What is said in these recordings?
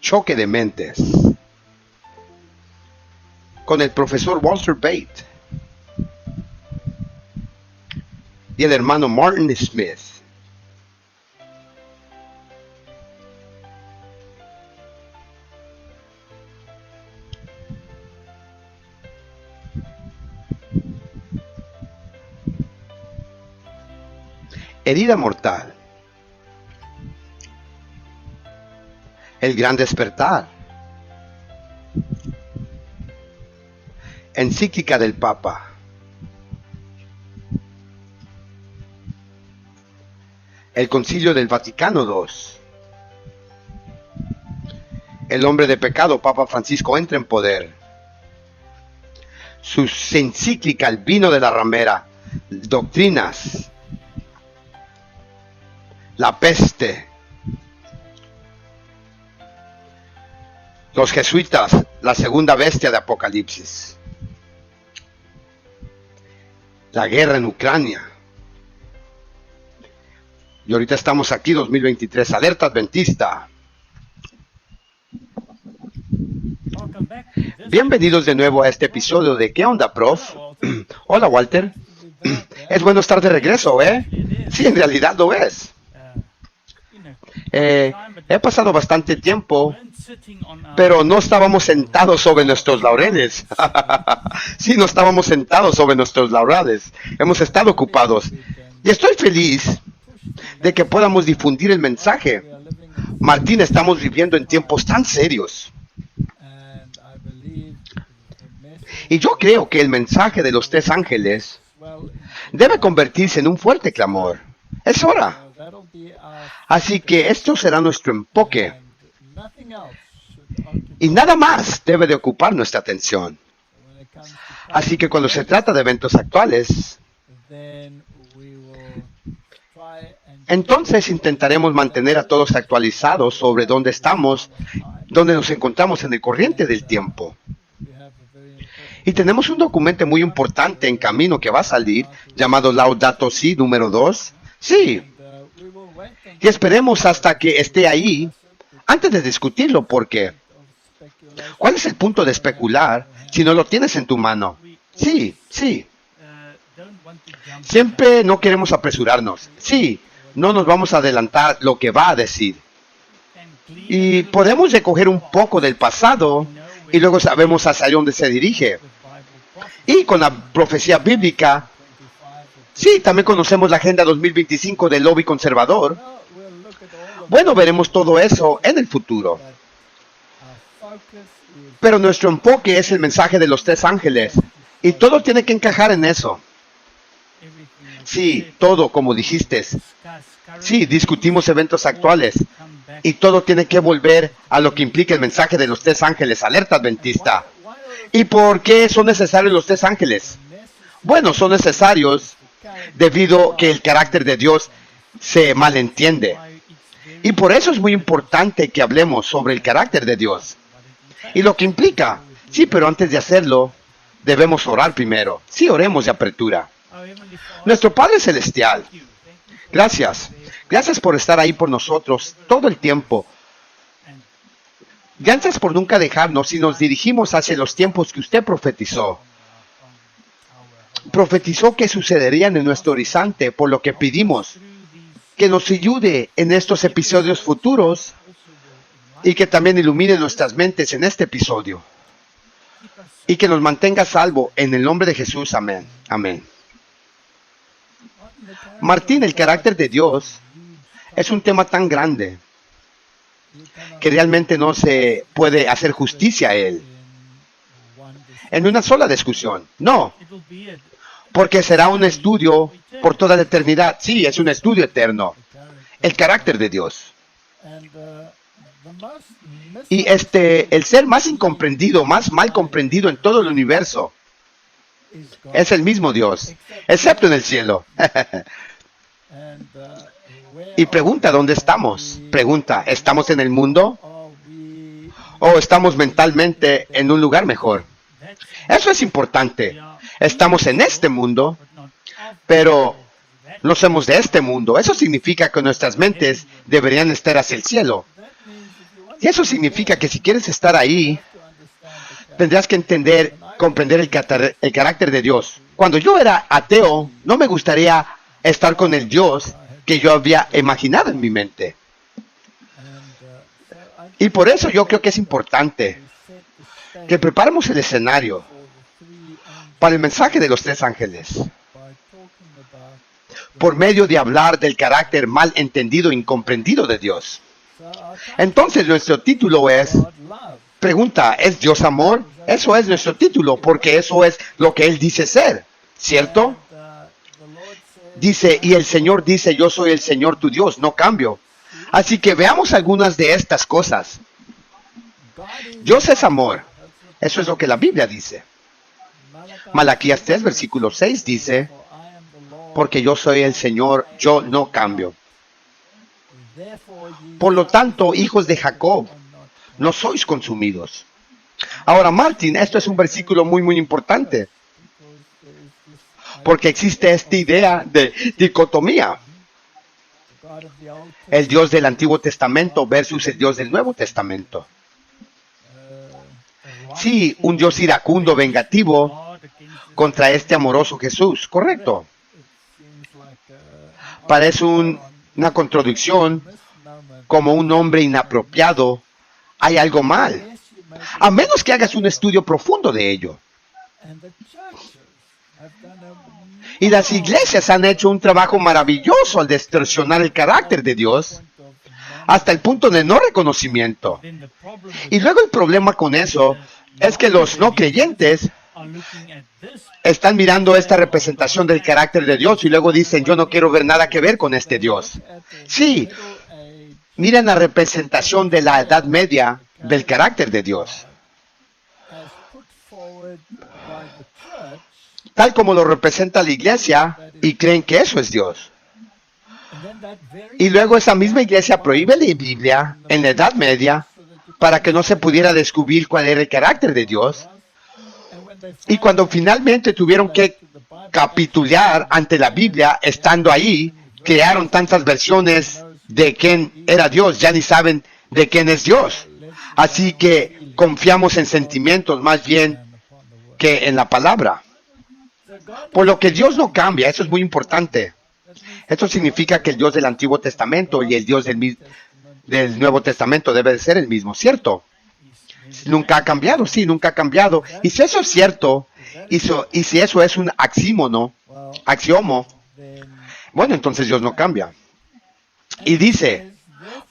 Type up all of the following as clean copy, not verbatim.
Choque de Mentes con el profesor Walter Bate y el hermano Martin Smith. Herida mortal. El gran despertar. Encíclica del Papa. El Concilio del Vaticano II. El hombre de pecado, Papa Francisco, entra en poder. Su encíclica El vino de la ramera. Doctrinas. La peste. Los jesuitas, la segunda bestia de Apocalipsis. La guerra en Ucrania. Y ahorita estamos aquí, 2023, alerta adventista. Bienvenidos de nuevo a este episodio de ¿Qué onda, prof? Hola, Walter. Es bueno estar de regreso, ¿eh? Sí, en realidad lo es. He pasado bastante tiempo, pero no estábamos sentados sobre nuestros laureles. Sí, no estábamos sentados sobre nuestros laureles. Hemos estado ocupados. Y estoy feliz de que podamos difundir el mensaje. Martín, estamos viviendo en tiempos tan serios. Y yo creo que el mensaje de los tres ángeles debe convertirse en un fuerte clamor. Es hora. Así que esto será nuestro enfoque. Y nada más debe de ocupar nuestra atención. Así que cuando se trata de eventos actuales, entonces intentaremos mantener a todos actualizados sobre dónde estamos, dónde nos encontramos en el corriente del tiempo. Y tenemos un documento muy importante en camino que va a salir, llamado Laudato Si número 2. Sí. Y esperemos hasta que esté ahí antes de discutirlo, porque ¿cuál es el punto de especular si no lo tienes en tu mano? Sí, sí. Siempre no queremos apresurarnos. Sí, no nos vamos a adelantar lo que va a decir. Y podemos recoger un poco del pasado y luego sabemos hacia dónde se dirige. Y con la profecía bíblica, sí, también conocemos la Agenda 2025 del lobby conservador. Bueno, veremos todo eso en el futuro. Pero nuestro enfoque es el mensaje de los tres ángeles. Y todo tiene que encajar en eso. Sí, todo, como dijiste. Sí, discutimos eventos actuales. Y todo tiene que volver a lo que implica el mensaje de los tres ángeles, alerta adventista. ¿Y por qué son necesarios los tres ángeles? Bueno, son necesarios debido a que el carácter de Dios se malentiende. Y por eso es muy importante que hablemos sobre el carácter de Dios. Y lo que implica. Sí, pero antes de hacerlo, debemos orar primero. Sí, oremos de apertura. Nuestro Padre Celestial, gracias. Gracias por estar ahí por nosotros todo el tiempo. Gracias por nunca dejarnos y nos dirigimos hacia los tiempos que usted profetizó. Profetizó que sucederían en nuestro horizonte, por lo que pedimos que nos ayude en estos episodios futuros y que también ilumine nuestras mentes en este episodio. Y que nos mantenga a salvo en el nombre de Jesús. Amén. Amén. Martín, el carácter de Dios es un tema tan grande que realmente no se puede hacer justicia a él en una sola discusión. No, porque será un estudio por toda la eternidad. Sí, es un estudio eterno. El carácter de Dios. Y el ser más incomprendido, más mal comprendido en todo el universo, es el mismo Dios, excepto en el cielo. Y pregunta, ¿dónde estamos? Pregunta, ¿estamos en el mundo? ¿O estamos mentalmente en un lugar mejor? Eso es importante. Estamos en este mundo, pero no somos de este mundo. Eso significa que nuestras mentes deberían estar hacia el cielo. Y eso significa que si quieres estar ahí, tendrás que comprender el carácter de Dios. Cuando yo era ateo, no me gustaría estar con el Dios que yo había imaginado en mi mente. Y por eso yo creo que es importante que preparemos el escenario para el mensaje de los tres ángeles, por medio de hablar del carácter mal entendido e incomprendido de Dios. Entonces nuestro título es, pregunta, ¿es Dios amor? Eso es nuestro título, porque eso es lo que Él dice ser, ¿cierto? Dice, y el Señor dice, yo soy el Señor tu Dios, no cambio. Así que veamos algunas de estas cosas. Dios es amor. Eso es lo que la Biblia dice. Malaquías 3, versículo 6 dice, porque yo soy el Señor, yo no cambio. Por lo tanto, hijos de Jacob, no sois consumidos. Ahora, Martin, esto es un versículo muy importante, porque existe esta idea de dicotomía. El Dios del Antiguo Testamento versus el Dios del Nuevo Testamento. Sí, un Dios iracundo, vengativo, contra este amoroso Jesús, correcto. Parece una contradicción, como un hombre inapropiado. Hay algo mal, a menos que hagas un estudio profundo de ello. Y las iglesias han hecho un trabajo maravilloso al distorsionar el carácter de Dios hasta el punto de no reconocimiento. Y luego el problema con eso es que los no creyentes están mirando esta representación del carácter de Dios y luego dicen, yo no quiero ver nada que ver con este Dios. Sí, miren la representación de la Edad Media del carácter de Dios, tal como lo representa la iglesia, y creen que eso es Dios. Y luego esa misma iglesia prohíbe la Biblia en la Edad Media para que no se pudiera descubrir cuál era el carácter de Dios. Y cuando finalmente tuvieron que capitular ante la Biblia, estando ahí, crearon tantas versiones de quién era Dios, ya ni saben de quién es Dios. Así que confiamos en sentimientos más bien que en la palabra. Por lo que Dios no cambia, eso es muy importante. Esto significa que el Dios del Antiguo Testamento y el Dios del Nuevo Testamento debe de ser el mismo, ¿cierto? Nunca ha cambiado, sí, nunca ha cambiado. Y si eso es cierto, y si eso es un axímono, axiomo, bueno, entonces Dios no cambia. Y dice,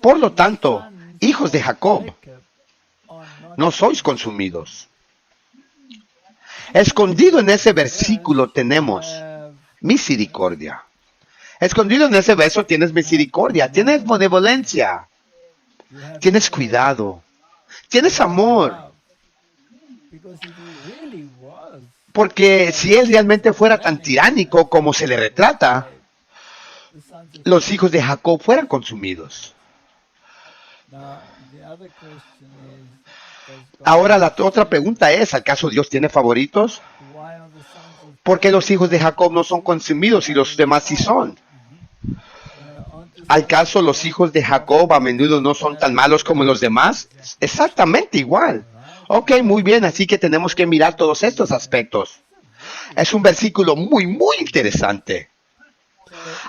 por lo tanto, hijos de Jacob, no sois consumidos. Escondido en ese versículo tenemos misericordia. Escondido en ese verso tienes misericordia, tienes benevolencia, tienes cuidado, tienes amor. Porque si él realmente fuera tan tiránico como se le retrata, los hijos de Jacob fueran consumidos. Ahora la otra pregunta es, ¿acaso Dios tiene favoritos? ¿Por qué los hijos de Jacob no son consumidos y los demás sí son? ¿Acaso los hijos de Jacob a menudo no son tan malos como los demás? Exactamente igual. Ok, muy bien, así que tenemos que mirar todos estos aspectos. Es un versículo muy interesante.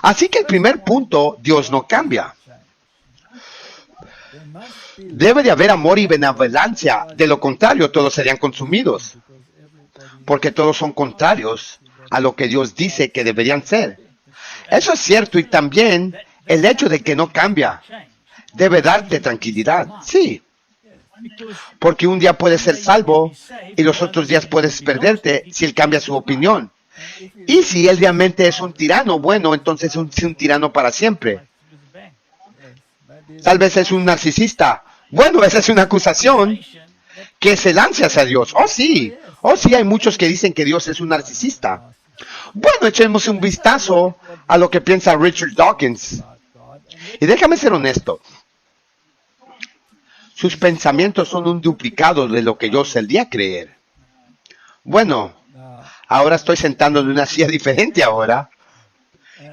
Así que el primer punto, Dios no cambia. Debe de haber amor y benevolencia, de lo contrario todos serían consumidos, porque todos son contrarios a lo que Dios dice que deberían ser. Eso es cierto, y también el hecho de que no cambia debe darte tranquilidad, sí, porque un día puedes ser salvo y los otros días puedes perderte si él cambia su opinión. Y si él realmente es un tirano, bueno, entonces es un tirano para siempre. Tal vez es un narcisista. Bueno, esa es una acusación que se lanza hacia Dios. Oh, sí, hay muchos que dicen que Dios es un narcisista. Bueno, echemos un vistazo a lo que piensa Richard Dawkins. Y déjame ser honesto. Sus pensamientos son un duplicado de lo que yo solía creer. Bueno, ahora estoy sentado en una silla diferente ahora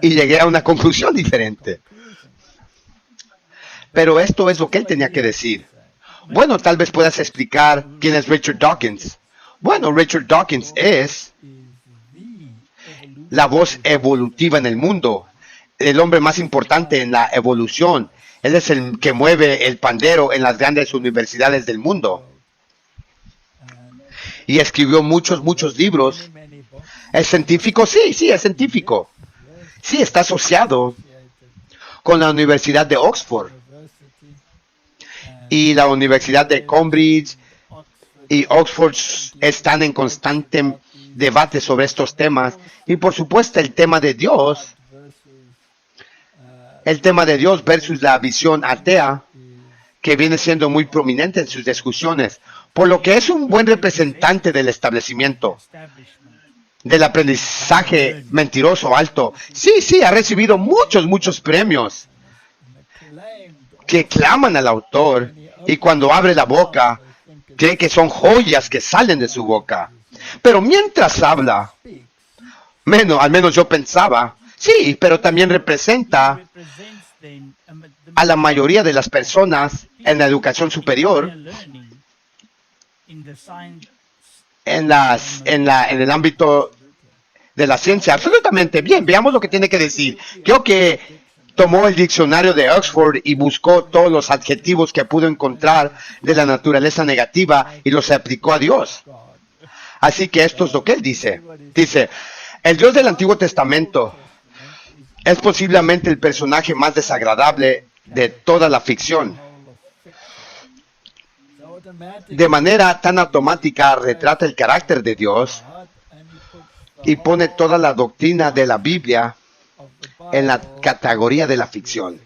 y llegué a una conclusión diferente. Pero esto es lo que él tenía que decir. Bueno, tal vez puedas explicar quién es Richard Dawkins. Bueno, Richard Dawkins es la voz evolutiva en el mundo, el hombre más importante en la evolución. Él es el que mueve el pandero en las grandes universidades del mundo. Y escribió muchos libros. ¿Es científico? Sí, es científico. Sí, está asociado con la Universidad de Oxford y la Universidad de Cambridge y Oxford están en constante debate sobre estos temas. Y por supuesto el tema de Dios versus la visión atea, que viene siendo muy prominente en sus discusiones, por lo que es un buen representante del establecimiento, del aprendizaje mentiroso alto. Sí, ha recibido muchos premios que claman al autor, y cuando abre la boca, cree que son joyas que salen de su boca. Pero mientras habla, al menos yo pensaba, sí, pero también representa a la mayoría de las personas en la educación superior, en el ámbito de la ciencia. Absolutamente bien, veamos lo que tiene que decir. Creo que tomó el diccionario de Oxford y buscó todos los adjetivos que pudo encontrar de la naturaleza negativa y los aplicó a Dios. Así que esto es lo que él dice. Dice, el Dios del Antiguo Testamento es posiblemente el personaje más desagradable de toda la ficción. De manera tan automática retrata el carácter de Dios y pone toda la doctrina de la Biblia en la categoría de la ficción.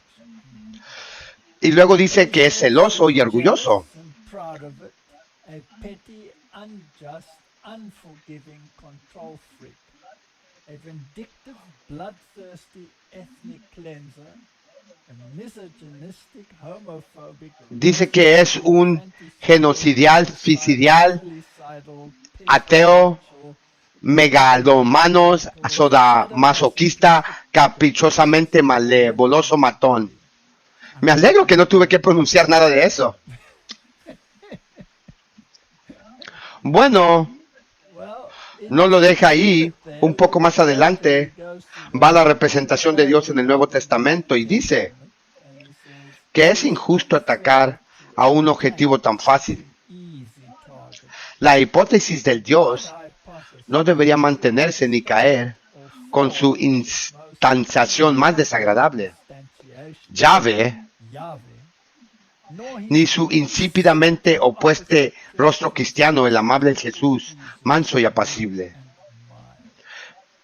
Y luego dice que es celoso y orgulloso. Dice que es un genocidial, fisidial, ateo, megalomanos, sodomasoquista, caprichosamente malevoloso matón. Me alegro que no tuve que pronunciar nada de eso. Bueno, no lo deja ahí. Un poco más adelante va la representación de Dios en el Nuevo Testamento y dice que es injusto atacar a un objetivo tan fácil. La hipótesis del Dios no debería mantenerse ni caer con su instanciación más desagradable, Yahvé, ni su insípidamente opuesto rostro cristiano, el amable Jesús, manso y apacible.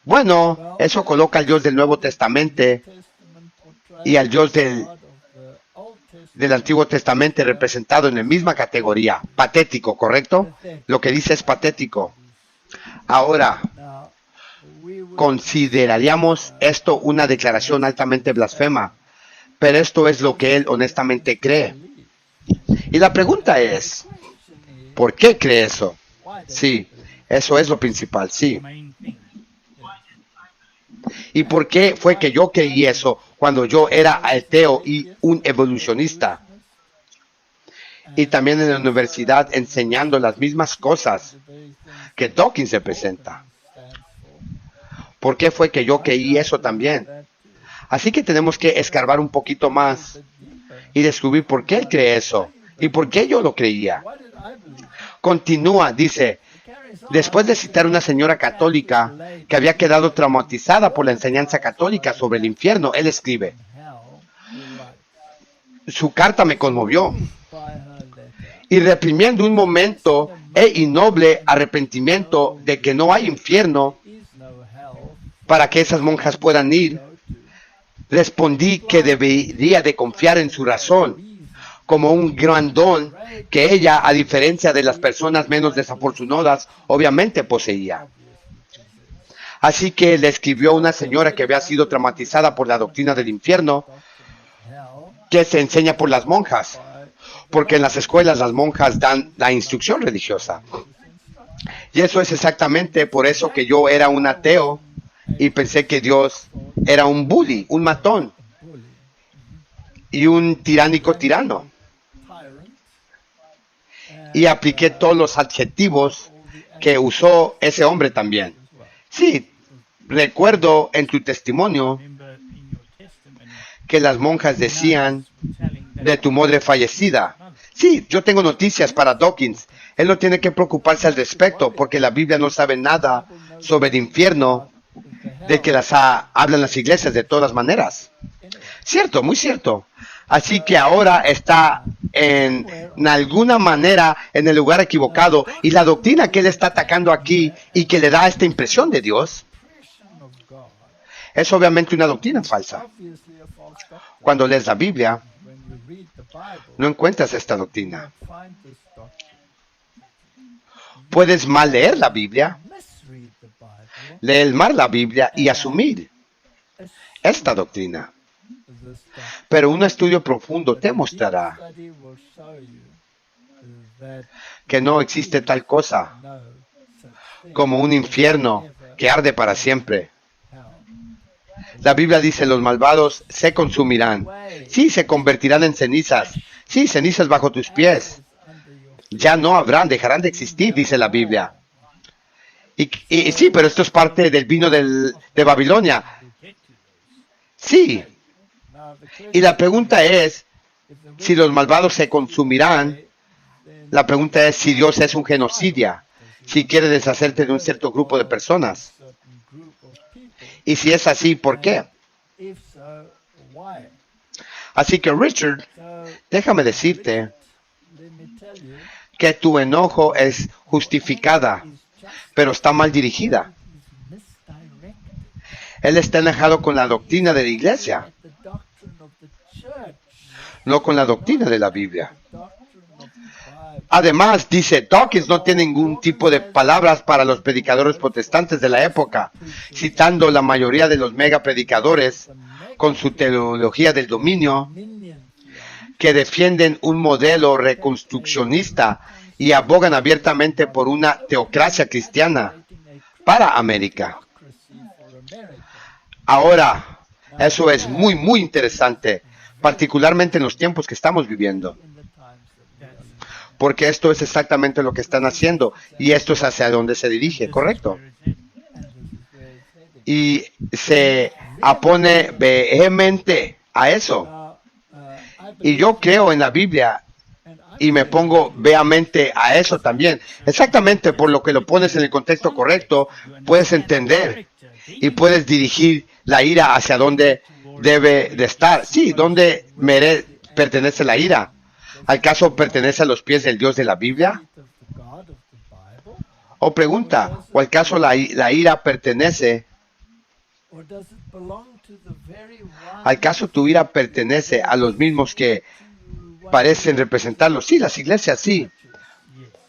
Bueno, eso coloca al Dios del Nuevo Testamento y al Dios del Antiguo Testamento representado en la misma categoría. Patético, ¿correcto? Lo que dice es patético. Ahora, consideraríamos esto una declaración altamente blasfema, pero esto es lo que él honestamente cree. Y la pregunta es, ¿por qué cree eso? Sí, eso es lo principal, sí. ¿Y por qué fue que yo creí eso cuando yo era ateo y un evolucionista? Y también en la universidad enseñando las mismas cosas que Dawkins representa. ¿Por qué fue que yo creí eso también? Así que tenemos que escarbar un poquito más y descubrir por qué él cree eso y por qué yo lo creía. Continúa, dice, después de citar a una señora católica que había quedado traumatizada por la enseñanza católica sobre el infierno, él escribe, su carta me conmovió y reprimiendo un momento e innoble arrepentimiento de que no hay infierno para que esas monjas puedan ir, respondí que debería de confiar en su razón como un gran don que ella, a diferencia de las personas menos desafortunadas, obviamente poseía. Así que le escribió a una señora que había sido traumatizada por la doctrina del infierno, que se enseña por las monjas, porque en las escuelas las monjas dan la instrucción religiosa. Y eso es exactamente por eso que yo era un ateo y pensé que Dios era un bully, un matón y un tiránico tirano. y apliqué todos los adjetivos que usó ese hombre también. Sí, recuerdo en tu testimonio que las monjas decían de tu madre fallecida. Sí, yo tengo noticias para Dawkins. Él no tiene que preocuparse al respecto porque la Biblia no sabe nada sobre el infierno de que hablan las iglesias de todas maneras. Cierto, muy cierto. Así que ahora está en alguna manera en el lugar equivocado, y la doctrina que él está atacando aquí y que le da esta impresión de Dios es obviamente una doctrina falsa. Cuando lees la Biblia, no encuentras esta doctrina. Puedes mal leer la Biblia, leer mal la Biblia y asumir esta doctrina. Pero un estudio profundo te mostrará que no existe tal cosa como un infierno que arde para siempre. La Biblia dice, los malvados se consumirán. Sí, se convertirán en cenizas. Sí, cenizas bajo tus pies. Ya no habrán, dejarán de existir, dice la Biblia. Y sí, pero esto es parte del vino de Babilonia. Sí. Y la pregunta es, si los malvados se consumirán, la pregunta es si Dios es un genocidia, si quiere deshacerte de un cierto grupo de personas. Y si es así, ¿por qué? Así que, Richard, déjame decirte que tu enojo es justificada, pero está mal dirigida. Él está enojado con la doctrina de la iglesia, no con la doctrina de la Biblia. Además, dice, Dawkins no tiene ningún tipo de palabras para los predicadores protestantes de la época, citando la mayoría de los mega predicadores con su teología del dominio, que defienden un modelo reconstruccionista y abogan abiertamente por una teocracia cristiana para América. Ahora, eso es muy, muy interesante, particularmente en los tiempos que estamos viviendo. Porque esto es exactamente lo que están haciendo, y esto es hacia donde se dirige, ¿correcto? Y se opone vehemente a eso. Y yo creo en la Biblia y me pongo vehemente a eso también. Exactamente por lo que lo pones en el contexto correcto, puedes entender y puedes dirigir la ira hacia donde debe de estar. Sí, ¿dónde pertenece la ira? ¿Acaso pertenece a los pies del Dios de la Biblia? O pregunta, ¿o acaso la ira pertenece? ¿Acaso tu ira pertenece a los mismos que parecen representarlo? Sí, las iglesias sí.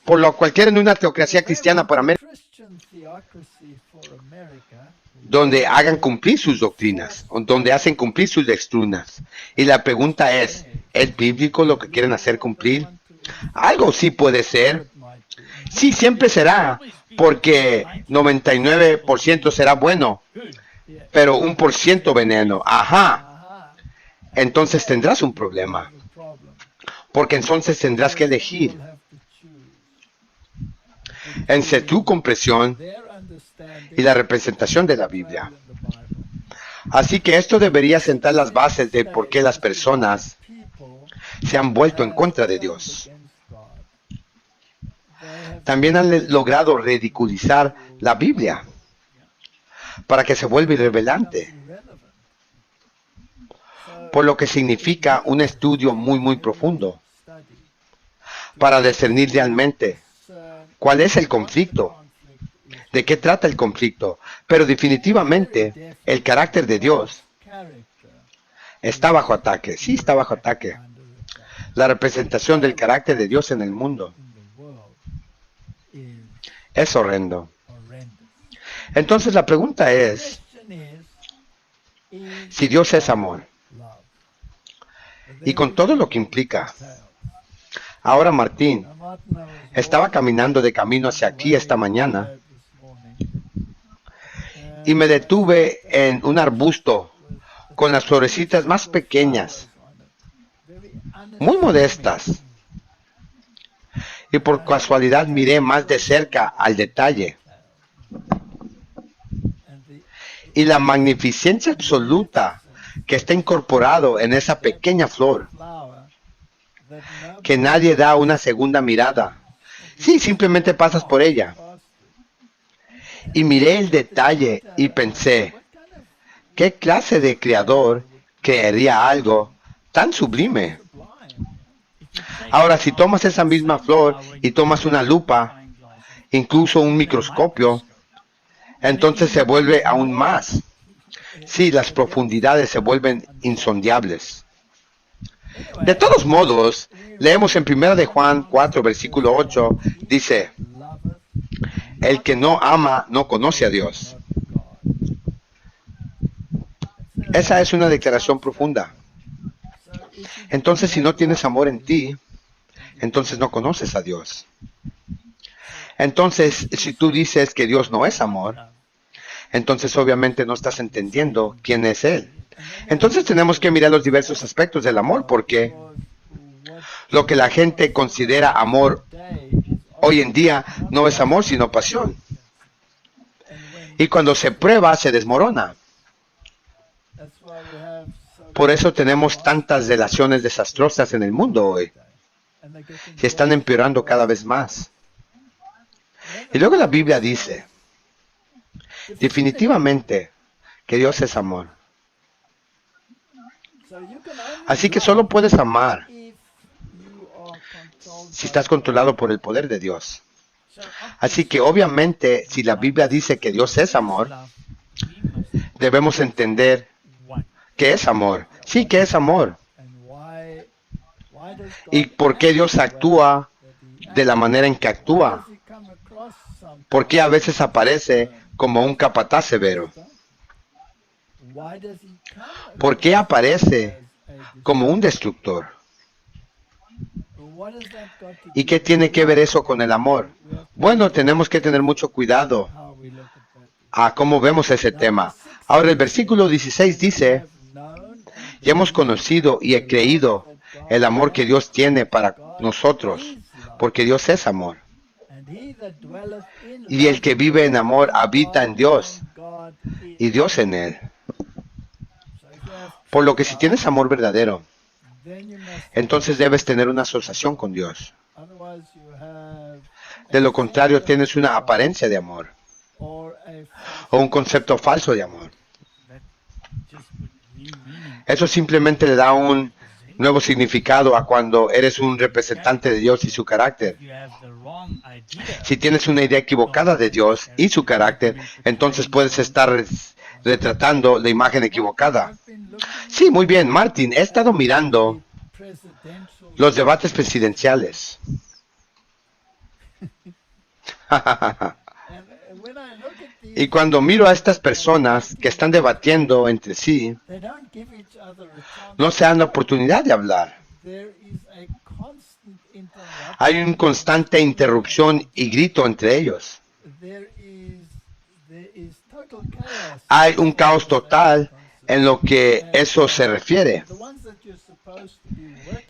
Por lo cual quieren una teocracia cristiana por América, donde hagan cumplir sus doctrinas, donde hacen cumplir sus doctrinas. Y la pregunta es bíblico lo que quieren hacer cumplir? Algo sí puede ser. Sí, siempre será, porque 99% será bueno, pero 1% veneno. Ajá. Entonces tendrás un problema, porque entonces tendrás que elegir entre tu comprensión y la representación de la Biblia. Así que esto debería sentar las bases de por qué las personas se han vuelto en contra de Dios. También han logrado ridiculizar la Biblia para que se vuelva irrelevante, por lo que significa un estudio muy, muy profundo para discernir realmente cuál es el conflicto, de qué trata el conflicto. Pero definitivamente el carácter de Dios está bajo ataque. Sí, está bajo ataque. La representación del carácter de Dios en el mundo es horrendo. Entonces la pregunta es, si Dios es amor, y con todo lo que implica. Ahora Martín estaba caminando de camino hacia aquí esta mañana y me detuve en un arbusto con las florecitas más pequeñas, muy modestas, y por casualidad miré más de cerca al detalle. Y la magnificencia absoluta que está incorporado en esa pequeña flor, que nadie da una segunda mirada. Sí, simplemente pasas por ella. Y miré el detalle y pensé, ¿qué clase de creador crearía algo tan sublime? Ahora, si tomas esa misma flor y tomas una lupa, incluso un microscopio, entonces se vuelve aún más. Sí, las profundidades se vuelven insondables. De todos modos, leemos en 1 de Juan 4, versículo 8, dice, el que no ama no conoce a Dios. Esa es una declaración profunda. Entonces, si no tienes amor en ti, entonces no conoces a Dios. Entonces, si tú dices que Dios no es amor, entonces obviamente no estás entendiendo quién es Él. Entonces tenemos que mirar los diversos aspectos del amor, porque lo que la gente considera amor hoy en día no es amor, sino pasión. Y cuando se prueba, se desmorona. Por eso tenemos tantas relaciones desastrosas en el mundo hoy. Se están empeorando cada vez más. Y luego la Biblia dice, definitivamente, que Dios es amor. Así que solo puedes amar si estás controlado por el poder de Dios. Así que obviamente, si la Biblia dice que Dios es amor, debemos entender qué es amor. Sí, ¿qué es amor? ¿Y por qué Dios actúa de la manera en que actúa? ¿Por qué a veces aparece como un capataz severo? ¿Por qué aparece como un destructor? ¿Y qué tiene que ver eso con el amor? Bueno, tenemos que tener mucho cuidado a cómo vemos ese tema. Ahora el versículo 16 dice, y hemos conocido y he creído el amor que Dios tiene para nosotros, porque Dios es amor. Y el que vive en amor habita en Dios, y Dios en él. Por lo que si tienes amor verdadero, entonces debes tener una asociación con Dios. De lo contrario, tienes una apariencia de amor, o un concepto falso de amor. Eso simplemente le da un nuevo significado a cuando eres un representante de Dios y su carácter. Si tienes una idea equivocada de Dios y su carácter, entonces puedes estar retratando la imagen equivocada. Sí, muy bien, Martin, he estado mirando los debates presidenciales. Y cuando miro a estas personas que están debatiendo entre sí, no se dan la oportunidad de hablar. Hay una constante interrupción y grito entre ellos. Hay un caos total en lo que eso se refiere.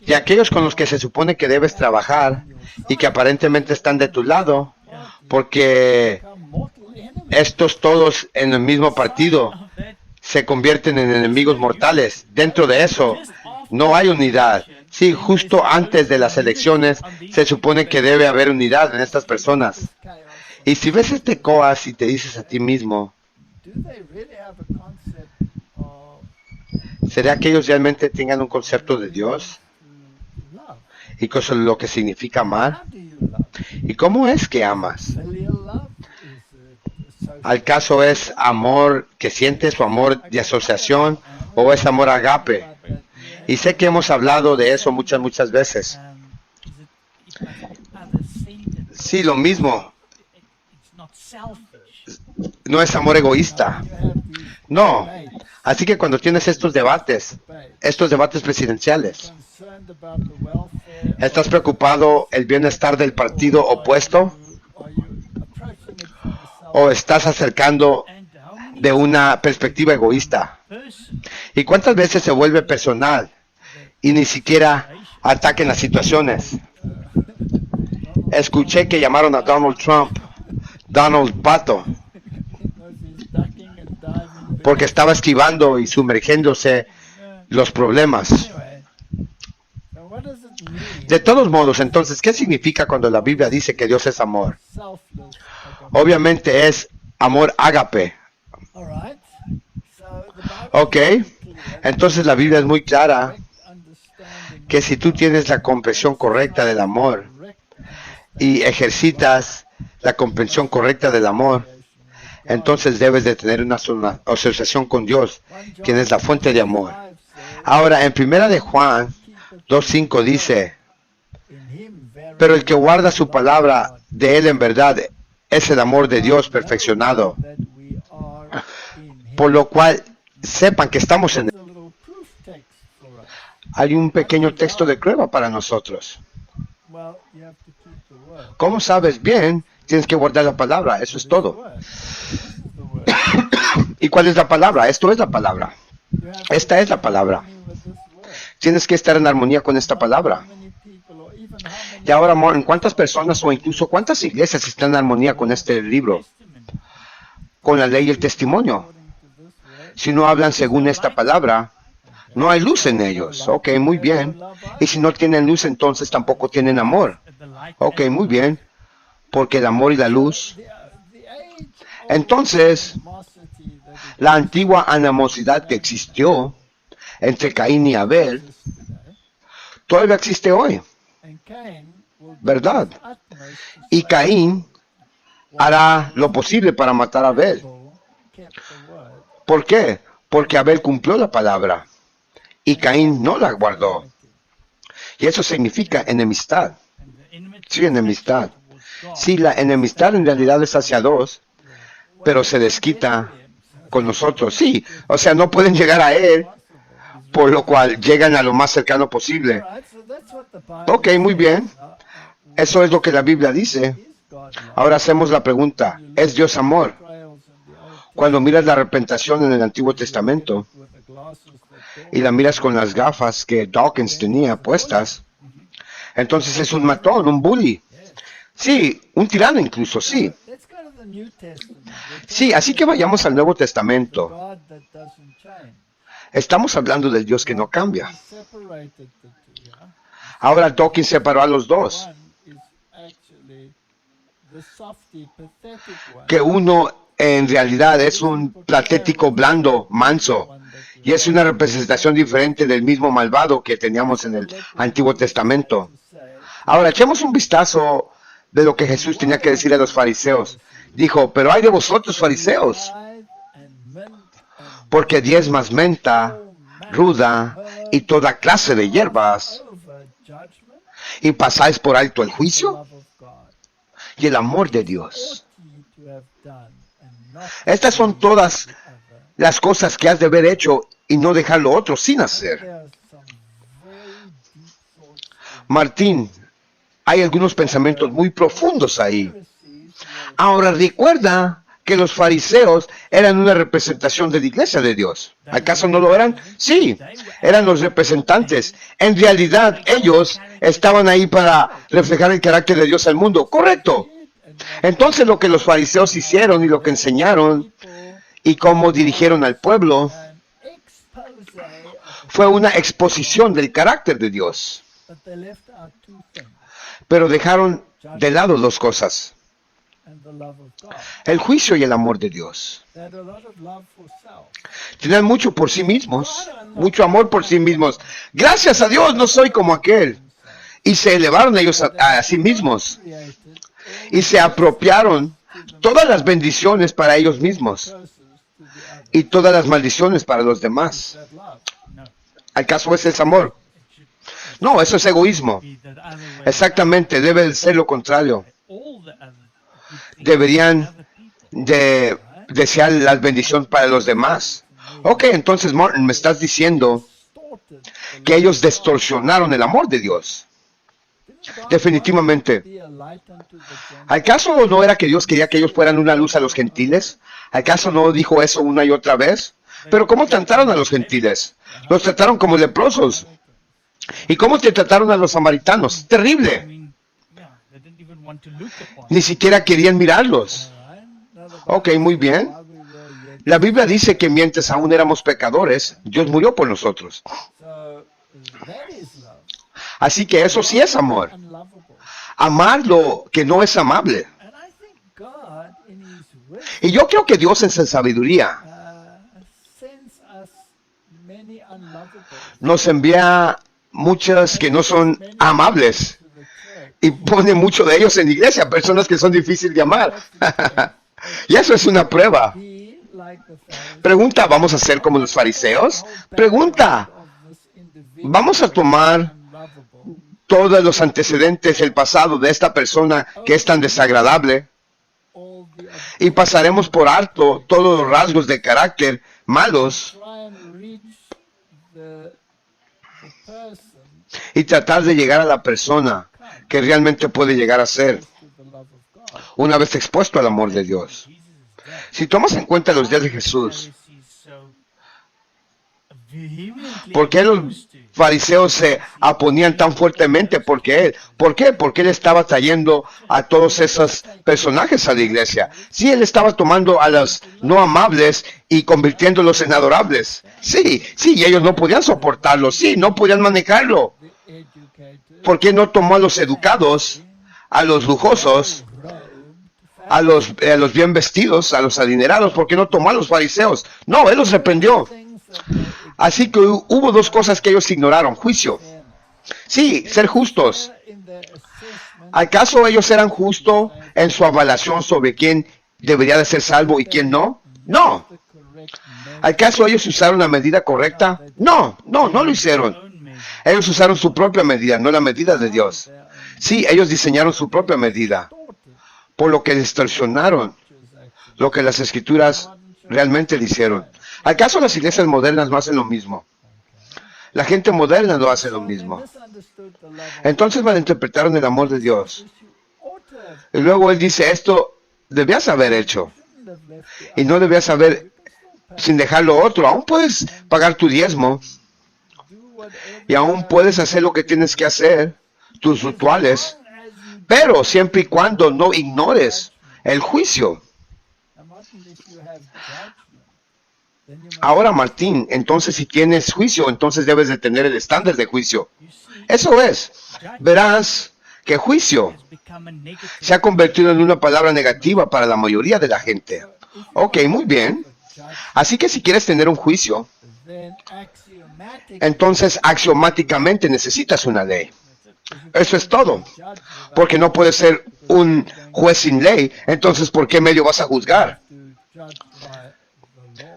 Y aquellos con los que se supone que debes trabajar y que aparentemente están de tu lado, porque estos todos en el mismo partido se convierten en enemigos mortales. Dentro de eso no hay unidad. Sí, justo antes de las elecciones se supone que debe haber unidad en estas personas. Y si ves este caos y te dices a ti mismo, ¿será que ellos realmente tengan un concepto de Dios? ¿Y lo que significa amar? ¿Y cómo es que amas? ¿Al caso es amor que sientes o amor de asociación o es amor agape? Y sé que hemos hablado de eso muchas veces. Sí, lo mismo. No es amor egoísta. No. Así que cuando tienes estos debates presidenciales, ¿estás preocupado el bienestar del partido opuesto? ¿O estás acercando de una perspectiva egoísta? ¿Y cuántas veces se vuelve personal y ni siquiera ataquen las situaciones? Escuché que llamaron a Donald Trump Donald Pato, porque estaba esquivando y sumergiéndose los problemas. De todos modos, entonces, ¿qué significa cuando la Biblia dice que Dios es amor? Obviamente es amor ágape. Ok, entonces la Biblia es muy clara que si tú tienes la comprensión correcta del amor y ejercitas la comprensión correcta del amor, entonces debes de tener una asociación con Dios, quien es la fuente de amor. Ahora, en 1 de Juan 2:5 dice, pero el que guarda su palabra, de él en verdad es el amor de Dios perfeccionado, por lo cual sepan que estamos en él. Hay un pequeño texto de prueba para nosotros. ¿Cómo sabes? Bien, tienes que guardar la palabra, eso es todo. ¿Y cuál es la palabra? Esto es la palabra. Esta es la palabra. Tienes que estar en armonía con esta palabra. Y ahora, amor, ¿cuántas personas o incluso cuántas iglesias están en armonía con este libro? Con la ley y el testimonio. Si no hablan según esta palabra, no hay luz en ellos. Ok, muy bien. Y si no tienen luz, entonces tampoco tienen amor. Ok, muy bien. Porque el amor y la luz. Entonces, la antigua animosidad que existió entre Caín y Abel, todavía existe hoy. ¿Verdad? Y Caín hará lo posible para matar a Abel. ¿Por qué? Porque Abel cumplió la palabra y Caín no la guardó. Y eso significa enemistad. Sí, enemistad. Sí, la enemistad en realidad es hacia dos, pero se desquita con nosotros. Sí, o sea, no pueden llegar a él, por lo cual llegan a lo más cercano posible. Ok, muy bien. Eso es lo que la Biblia dice. Ahora hacemos la pregunta, ¿es Dios amor? Cuando miras la repentación en el Antiguo Testamento y la miras con las gafas que Dawkins tenía puestas, entonces es un matón, un bully. Sí, un tirano incluso, sí. Sí, así que vayamos al Nuevo Testamento. Estamos hablando del Dios que no cambia. Ahora Dawkins separó a los dos. Que uno en realidad es un patético blando, manso, y es una representación diferente del mismo malvado que teníamos en el Antiguo Testamento. Ahora echemos un vistazo de lo que Jesús tenía que decir a los fariseos. Dijo, pero ay de vosotros fariseos, porque diezmas menta, ruda y toda clase de hierbas, y pasáis por alto el juicio y el amor de Dios. Estas son todas las cosas que has de haber hecho y no dejar lo otro sin hacer. Martín, hay algunos pensamientos muy profundos ahí. Ahora recuerda que los fariseos eran una representación de la iglesia de Dios. ¿Acaso no lo eran? Sí, eran los representantes. En realidad ellos estaban ahí para reflejar el carácter de Dios al mundo. Correcto. Entonces lo que los fariseos hicieron y lo que enseñaron y cómo dirigieron al pueblo fue una exposición del carácter de Dios. Pero dejaron de lado dos cosas: el juicio y el amor de Dios. Tenían mucho por sí mismos, mucho amor por sí mismos. Gracias a Dios no soy como aquel. Y se elevaron ellos a sí mismos. Y se apropiaron todas las bendiciones para ellos mismos y todas las maldiciones para los demás. ¿Acaso ese es amor? No, eso es egoísmo. Exactamente, debe ser lo contrario. Deberían de desear las bendiciones para los demás. Ok, entonces Martin, me estás diciendo que ellos distorsionaron el amor de Dios. Definitivamente. ¿Acaso no era que Dios quería que ellos fueran una luz a los gentiles? ¿Acaso no dijo eso una y otra vez? Pero ¿cómo trataron a los gentiles? Los trataron como leprosos. ¿Y cómo te trataron a los samaritanos? Terrible. Ni siquiera querían mirarlos. Ok, muy bien. La Biblia dice que mientras aún éramos pecadores, Dios murió por nosotros. Así que eso sí es amor. Amar lo que no es amable. Y yo creo que Dios en su sabiduría nos envía muchas que no son amables y pone mucho de ellos en la iglesia, personas que son difíciles de amar. Y eso es una prueba. Pregunta, ¿vamos a ser como los fariseos? Pregunta, ¿vamos a tomar todos los antecedentes, el pasado de esta persona que es tan desagradable y pasaremos por alto todos los rasgos de carácter malos y tratar de llegar a la persona que realmente puede llegar a ser una vez expuesto al amor de Dios? Si tomas en cuenta los días de Jesús, ¿por qué los fariseos se oponían tan fuertemente? ¿Por qué? Porque él estaba trayendo a todos esos personajes a la iglesia. Sí, él estaba tomando a los no amables y convirtiéndolos en adorables. Sí, y ellos no podían soportarlo. Sí, no podían manejarlo. ¿Por qué no tomó a los educados, a los lujosos, a los bien vestidos, a los adinerados? ¿Por qué no tomó a los fariseos? No, él los reprendió. Así que hubo dos cosas que ellos ignoraron. Juicio. Sí, ser justos. ¿Acaso ellos eran justos en su evaluación sobre quién debería de ser salvo y quién no? No. ¿Acaso ellos usaron la medida correcta? No lo hicieron. Ellos usaron su propia medida, no la medida de Dios. Sí, ellos diseñaron su propia medida, por lo que distorsionaron lo que las escrituras realmente hicieron. ¿Acaso las iglesias modernas no hacen lo mismo? La gente moderna no hace lo mismo. Entonces malinterpretaron el amor de Dios. Y luego él dice, esto debías haber hecho. Y no debías haber, sin dejarlo otro. Aún puedes pagar tu diezmo. Y aún puedes hacer lo que tienes que hacer, tus rituales. Pero siempre y cuando no ignores el juicio. Ahora, Martín, entonces si tienes juicio, entonces debes de tener el estándar de juicio. Eso es. Verás que juicio se ha convertido en una palabra negativa para la mayoría de la gente. Ok, muy bien. Así que si quieres tener un juicio, entonces axiomáticamente necesitas una ley. Eso es todo. Porque no puedes ser un juez sin ley, entonces ¿por qué medio vas a juzgar?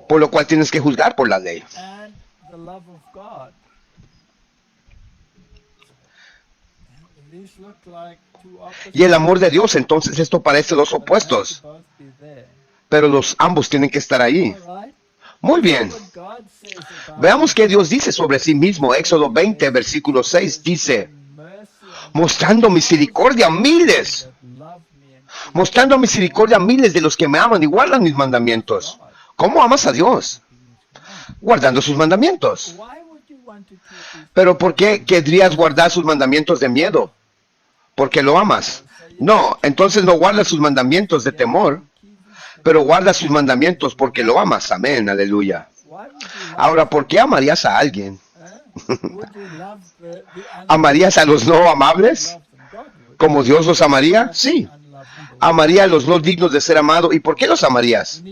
Por lo cual tienes que juzgar por la ley. Y el amor de Dios, entonces esto parece los opuestos. Pero ambos tienen que estar ahí. Muy bien. Veamos qué Dios dice sobre sí mismo. Éxodo 20, versículo 6 dice, mostrando misericordia a miles. Mostrando misericordia a miles de los que me aman y guardan mis mandamientos. ¿Cómo amas a Dios? Guardando sus mandamientos. Pero ¿por qué querrías guardar sus mandamientos de miedo? Porque lo amas. No, entonces no guardas sus mandamientos de temor, pero guardas sus mandamientos porque lo amas. Amén, aleluya. Ahora, ¿por qué amarías a alguien? ¿Amarías a los no amables? ¿Como Dios los amaría? Sí. Amaría a los no dignos de ser amado. ¿Y por qué los amarías?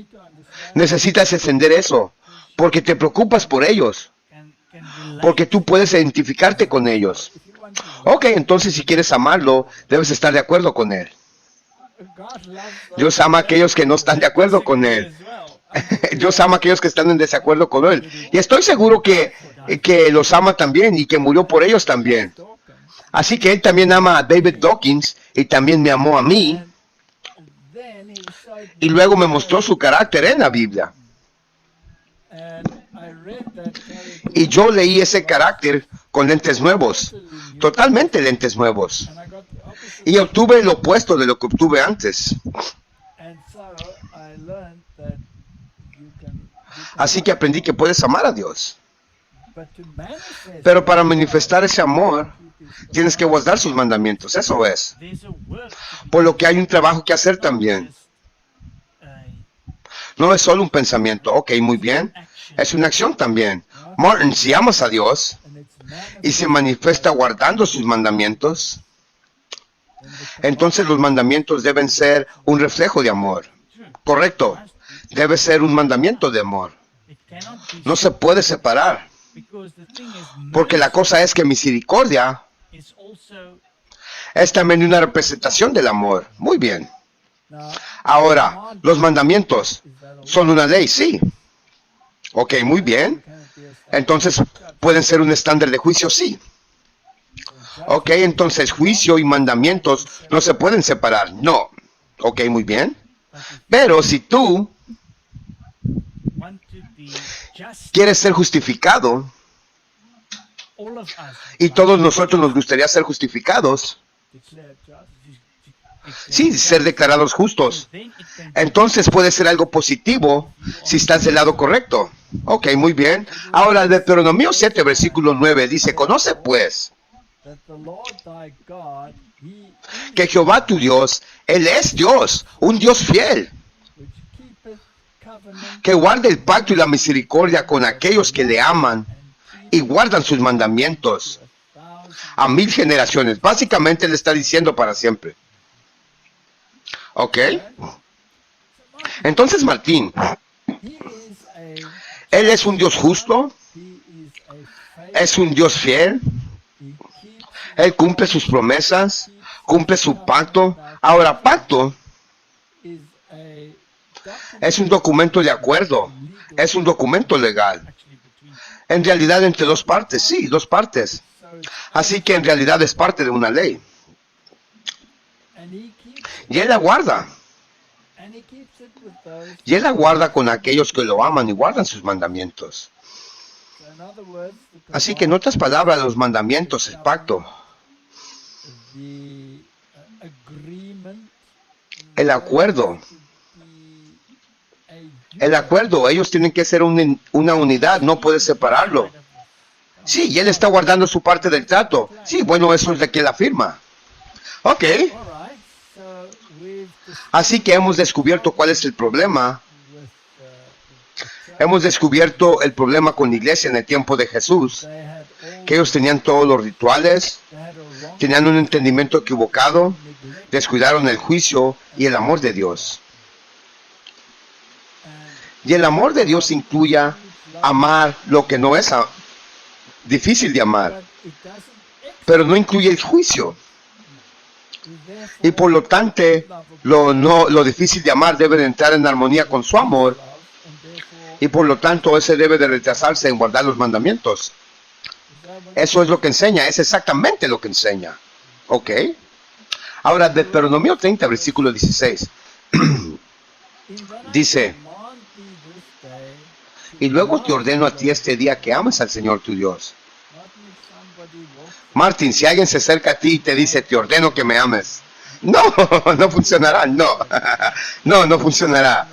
Necesitas entender eso, porque te preocupas por ellos, porque tú puedes identificarte con ellos. Ok, entonces si quieres amarlo, debes estar de acuerdo con él. Dios ama a aquellos que no están de acuerdo con él. Dios ama a aquellos que están en desacuerdo con él. Y estoy seguro que los ama también y que murió por ellos también. Así que él también ama a David Dawkins y también me amó a mí. Y luego me mostró su carácter en la Biblia. Y yo leí ese carácter con lentes nuevos, totalmente lentes nuevos. Y obtuve lo opuesto de lo que obtuve antes. Así que aprendí que puedes amar a Dios. Pero para manifestar ese amor, tienes que guardar sus mandamientos, eso es. Por lo que hay un trabajo que hacer también. No es solo un pensamiento, ok, muy bien. Es una acción también. Martin, si amas a Dios y se manifiesta guardando sus mandamientos, entonces los mandamientos deben ser un reflejo de amor. Correcto. Debe ser un mandamiento de amor. No se puede separar. Porque la cosa es que misericordia es también una representación del amor. Muy bien. Ahora, los mandamientos son una ley, sí. Ok, muy bien. Entonces, ¿pueden ser un estándar de juicio? Sí. Ok, entonces juicio y mandamientos no se pueden separar. No. Ok, muy bien. Pero si tú quieres ser justificado, y todos nosotros nos gustaría ser justificados, sí, ser declarados justos, entonces puede ser algo positivo si estás del lado correcto. Ok, muy bien. Ahora, Deuteronomio 7, versículo 9 dice, conoce pues que Jehová tu Dios, Él es Dios, un Dios fiel, que guarda el pacto y la misericordia con aquellos que le aman y guardan sus mandamientos a 1000 generaciones. Básicamente le está diciendo para siempre. Ok. Entonces Martín, Él es un Dios justo, es un Dios fiel, Él cumple sus promesas, cumple su pacto. Ahora, pacto es un documento de acuerdo, es un documento legal. En realidad entre dos partes, sí, dos partes. Así que en realidad es parte de una ley. Y Él la guarda. Y Él la guarda con aquellos que lo aman y guardan sus mandamientos. Así que en otras palabras, los mandamientos, el pacto, el acuerdo, ellos tienen que ser una unidad, no puedes separarlo. Sí, y Él está guardando su parte del trato. Sí, bueno, eso es de que Él afirma. Ok. Así que hemos descubierto cuál es el problema. Hemos descubierto el problema con la iglesia en el tiempo de Jesús, que ellos tenían todos los rituales, tenían un entendimiento equivocado, descuidaron el juicio y el amor de Dios. Y el amor de Dios incluye amar lo que no es difícil de amar, pero no incluye el juicio. Y por lo tanto, lo difícil de amar debe de entrar en armonía con su amor, y por lo tanto ese debe de retrasarse en guardar los mandamientos. Eso es lo que enseña, es exactamente lo que enseña. Ok. Ahora, Deuteronomio 30, versículo 16. Dice, y luego te ordeno a ti este día que ames al Señor tu Dios. Martín, si alguien se acerca a ti y te dice, te ordeno que me ames. No, no funcionará, no. No funcionará.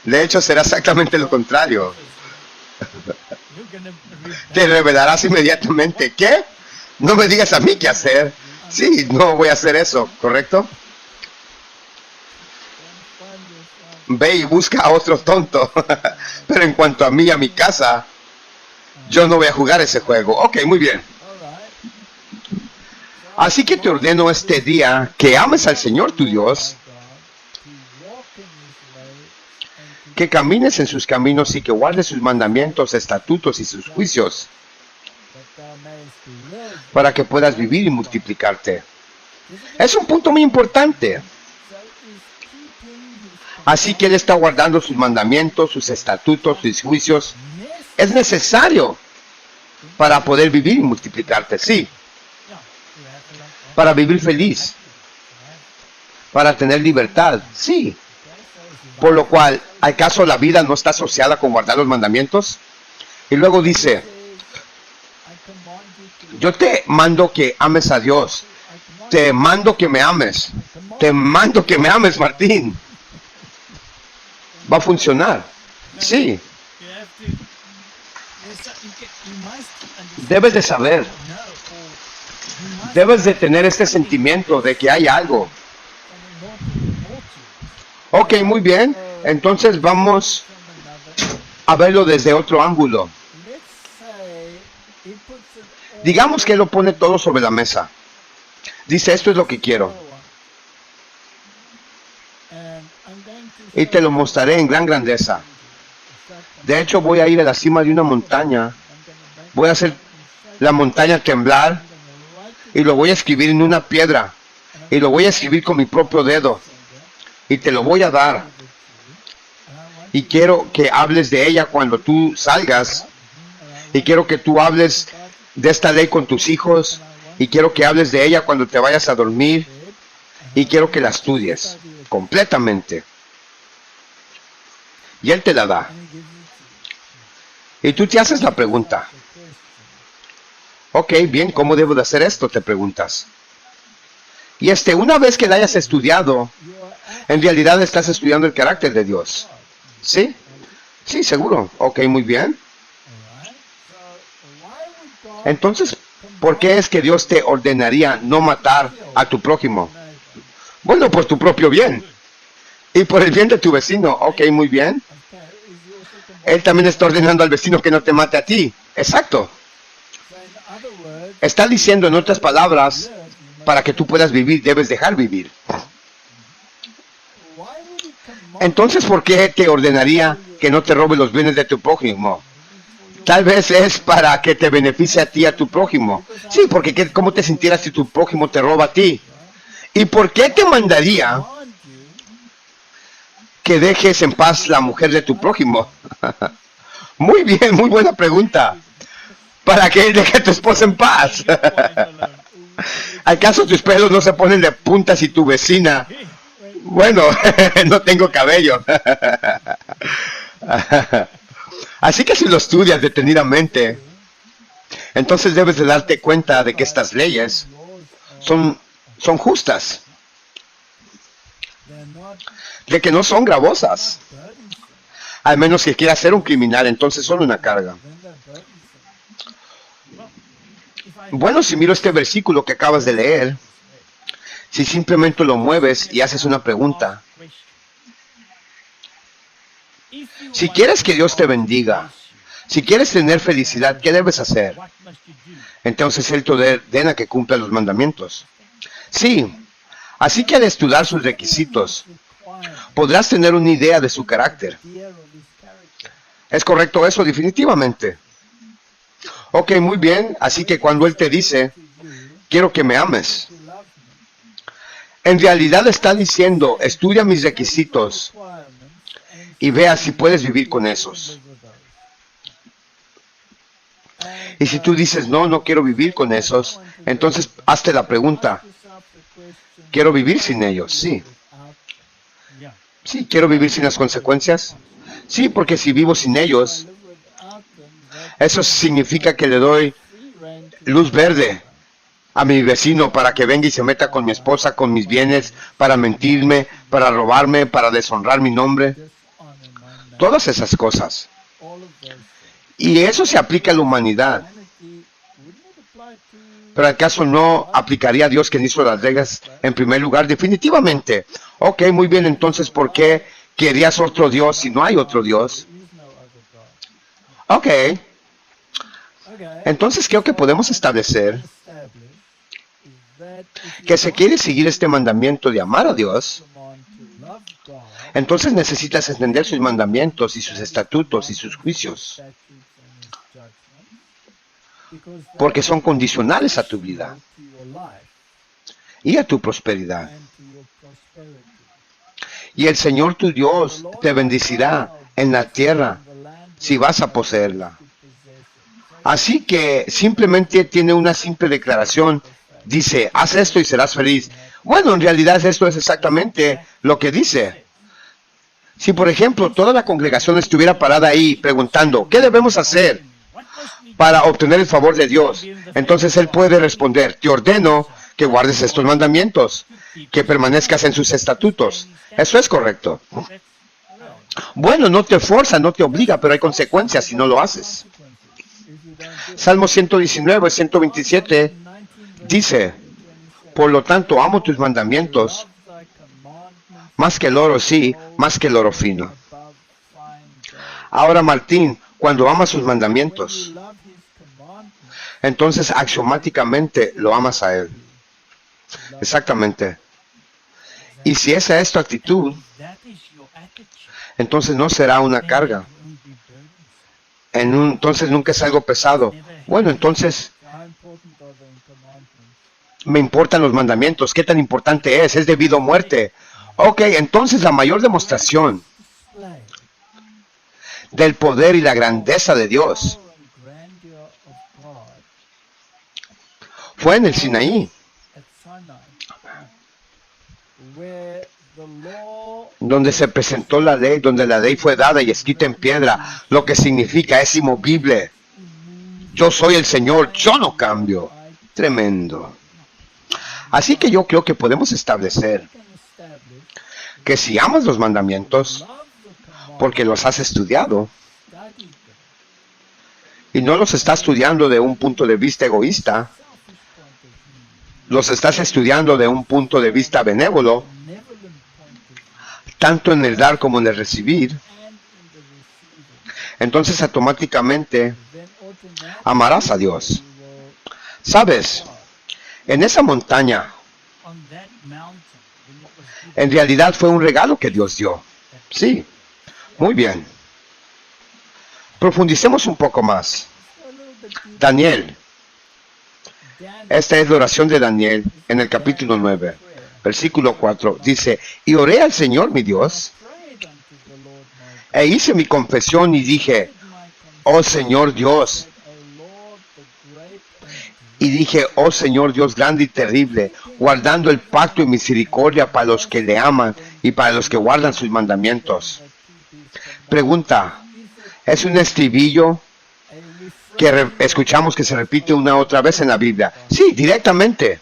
De hecho, será exactamente lo contrario. Te revelarás inmediatamente. ¿Qué? No me digas a mí qué hacer. Sí, no voy a hacer eso, ¿correcto? Ve y busca a otro tonto. Pero en cuanto a mí y a mi casa, yo no voy a jugar ese juego. Ok, muy bien. Así que te ordeno este día que ames al Señor tu Dios, que camines en sus caminos y que guardes sus mandamientos, estatutos y sus juicios, para que puedas vivir y multiplicarte. Es un punto muy importante. Así que Él está guardando sus mandamientos, sus estatutos, sus juicios. Es necesario para poder vivir y multiplicarte, sí. Para vivir feliz. Para tener libertad, sí. Por lo cual, ¿acaso la vida no está asociada con guardar los mandamientos? Y luego dice, yo te mando que ames a Dios. Te mando que me ames. Te mando que me ames, Martín. Va a funcionar. Sí. Debes de saber, debes de tener este sentimiento de que hay algo. Ok, muy bien. Entonces vamos a verlo desde otro ángulo. Digamos que él lo pone todo sobre la mesa. Dice, esto es lo que quiero. Y te lo mostraré en gran grandeza. De hecho, voy a ir a la cima de una montaña. Voy a hacer la montaña temblar. Y lo voy a escribir en una piedra. Y lo voy a escribir con mi propio dedo. Y te lo voy a dar. Y quiero que hables de ella cuando tú salgas. Y quiero que tú hables de esta ley con tus hijos. Y quiero que hables de ella cuando te vayas a dormir. Y quiero que la estudies completamente. Y él te la da. Y tú te haces la pregunta. Ok, bien, ¿cómo debo de hacer esto? Te preguntas. Y una vez que la hayas estudiado, en realidad estás estudiando el carácter de Dios. ¿Sí? Sí, seguro. Ok, muy bien. Entonces, ¿por qué es que Dios te ordenaría no matar a tu prójimo? Bueno, por tu propio bien. Y por el bien de tu vecino. Ok, muy bien. Él también está ordenando al vecino que no te mate a ti. Exacto. Está diciendo, en otras palabras, para que tú puedas vivir, debes dejar vivir. Entonces, ¿por qué te ordenaría que no te robe los bienes de tu prójimo? Tal vez es para que te beneficie a ti, a tu prójimo. Sí, porque ¿cómo te sintieras si tu prójimo te roba a ti? ¿Y por qué te mandaría que dejes en paz la mujer de tu prójimo? Muy bien, muy buena pregunta. ¿Para que él deje a tu esposa en paz? ¿Acaso tus pelos no se ponen de punta si tu vecina? Bueno, no tengo cabello. Así que si lo estudias detenidamente, entonces debes de darte cuenta de que estas leyes son justas, de que no son gravosas. Al menos que quiera ser un criminal, entonces son una carga. Bueno, si miro este versículo que acabas de leer, si simplemente lo mueves y haces una pregunta, si quieres que Dios te bendiga, si quieres tener felicidad, ¿qué debes hacer? Entonces Él te ordena que cumpla los mandamientos. Sí, así que al estudiar sus requisitos, podrás tener una idea de su carácter. ¿Es correcto eso? Definitivamente. Ok, muy bien. Así que cuando Él te dice, quiero que me ames, en realidad está diciendo, estudia mis requisitos y vea si puedes vivir con esos. Y si tú dices, no, no quiero vivir con esos, entonces hazte la pregunta, ¿quiero vivir sin ellos? Sí. Sí, ¿quiero vivir sin las consecuencias? Sí, porque si vivo sin ellos, eso significa que le doy luz verde a mi vecino para que venga y se meta con mi esposa, con mis bienes, para mentirme, para robarme, para deshonrar mi nombre. Todas esas cosas. Y eso se aplica a la humanidad. Pero ¿acaso no aplicaría a Dios quien hizo las reglas en primer lugar? Definitivamente. Ok, muy bien, entonces ¿por qué querías otro Dios si no hay otro Dios? Ok. Entonces creo que podemos establecer que si quieres seguir este mandamiento de amar a Dios, entonces necesitas entender sus mandamientos y sus estatutos y sus juicios. Porque son condicionales a tu vida y a tu prosperidad. Y el Señor tu Dios te bendecirá en la tierra si vas a poseerla. Así que simplemente tiene una simple declaración. Dice, haz esto y serás feliz. Bueno, en realidad esto es exactamente lo que dice. Si, por ejemplo, toda la congregación estuviera parada ahí preguntando, ¿qué debemos hacer para obtener el favor de Dios? Entonces Él puede responder, te ordeno que guardes estos mandamientos, que permanezcas en sus estatutos. Eso es correcto. Bueno, no te fuerza, no te obliga, pero hay consecuencias si no lo haces. Salmo 119, 127 dice, por lo tanto, amo tus mandamientos, más que el oro, sí, más que el oro fino. Ahora, Martín, cuando amas sus mandamientos, entonces axiomáticamente lo amas a Él. Exactamente. Y si esa es tu actitud, entonces no será una carga. Entonces nunca es algo pesado. Bueno, entonces me importan los mandamientos. ¿Qué tan importante es? Es debido a muerte. Ok, entonces la mayor demostración del poder y la grandeza de Dios fue en el Sinaí, donde se presentó la ley, donde la ley fue dada y escrita en piedra, lo que significa es inmovible. Yo soy el Señor, yo no cambio. Tremendo. Así que yo creo que podemos establecer que si amas los mandamientos, porque los has estudiado, y no los estás estudiando de un punto de vista egoísta, los estás estudiando de un punto de vista benévolo, tanto en el dar como en el recibir, entonces automáticamente amarás a Dios. ¿Sabes? En esa montaña, en realidad fue un regalo que Dios dio. Sí, muy bien. Profundicemos un poco más. Daniel. Esta es la oración de Daniel en el capítulo 9, versículo 4. Dice, y oré al Señor mi Dios, e hice mi confesión y dije, oh Señor Dios. Y dije, oh Señor Dios grande y terrible, guardando el pacto y misericordia para los que le aman y para los que guardan sus mandamientos. Pregunta, ¿es un estribillo que escuchamos que se repite una otra vez en la Biblia? Sí, directamente.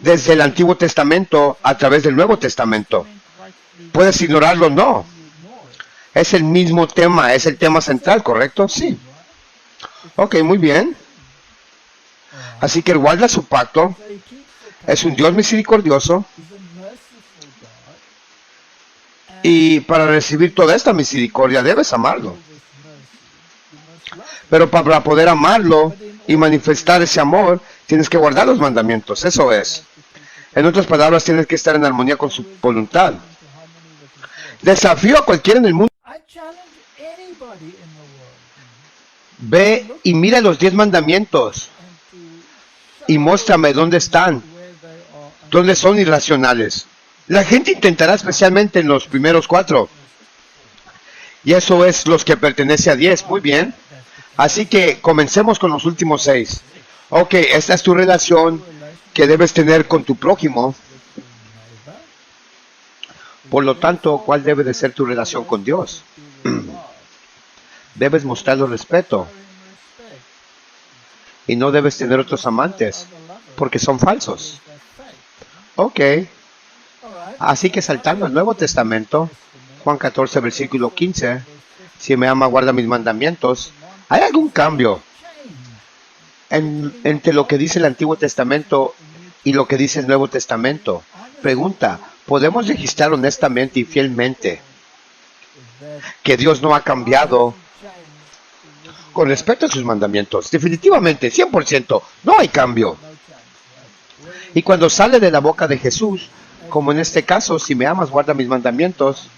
Desde el Antiguo Testamento a través del Nuevo Testamento. ¿Puedes ignorarlo? No. Es el mismo tema, es el tema central, ¿correcto? Sí. Ok, muy bien. Así que guarda su pacto. Es un Dios misericordioso. Y para recibir toda esta misericordia debes amarlo. Pero para poder amarlo y manifestar ese amor, tienes que guardar los mandamientos. Eso es. En otras palabras, tienes que estar en armonía con su voluntad. Desafío a cualquiera en el mundo. Ve y mira los 10 mandamientos y muéstrame dónde están, dónde son irracionales. La gente intentará, especialmente en los primeros 4. Y eso es los que pertenece a 10. Muy bien. Así que comencemos con los últimos 6. Ok, esta es tu relación que debes tener con tu prójimo. Por lo tanto, ¿cuál debe de ser tu relación con Dios? Debes mostrarle respeto. Y no debes tener otros amantes, porque son falsos. Ok. Así que saltando al Nuevo Testamento, Juan 14, versículo 15, si me ama, guarda mis mandamientos. ¿Hay algún cambio entre lo que dice el Antiguo Testamento y lo que dice el Nuevo Testamento? Pregunta, ¿podemos registrar honestamente y fielmente que Dios no ha cambiado con respecto a sus mandamientos? Definitivamente, 100%, no hay cambio. Y cuando sale de la boca de Jesús, como en este caso, si me amas, guarda mis mandamientos,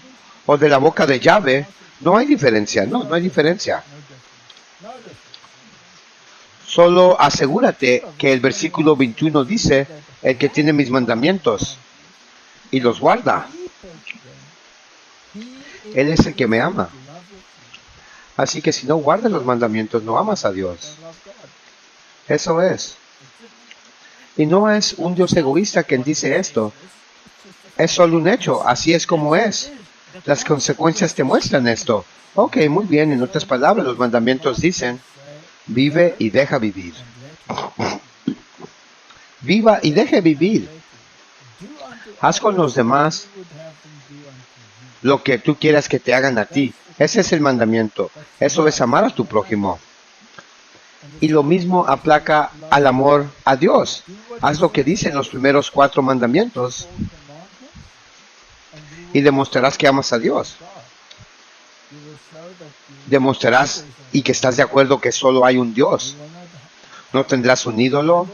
o de la boca de Yahvé, no hay diferencia, no hay diferencia. Solo asegúrate que el versículo 21 dice, el que tiene mis mandamientos y los guarda, él es el que me ama. Así que si no guardas los mandamientos, no amas a Dios. Eso es. Y no es un Dios egoísta quien dice esto. Es solo un hecho. Así es como es. Las consecuencias te muestran esto. Ok, muy bien. En otras palabras, los mandamientos dicen, vive y deja vivir. Viva y deje vivir. Haz con los demás lo que tú quieras que te hagan a ti. Ese es el mandamiento. Eso es amar a tu prójimo. Y lo mismo aplica al amor a Dios. Haz lo que dicen los primeros 4 mandamientos y demostrarás que amas a Dios. Demostrarás y que estás de acuerdo que solo hay un Dios. No tendrás un ídolo,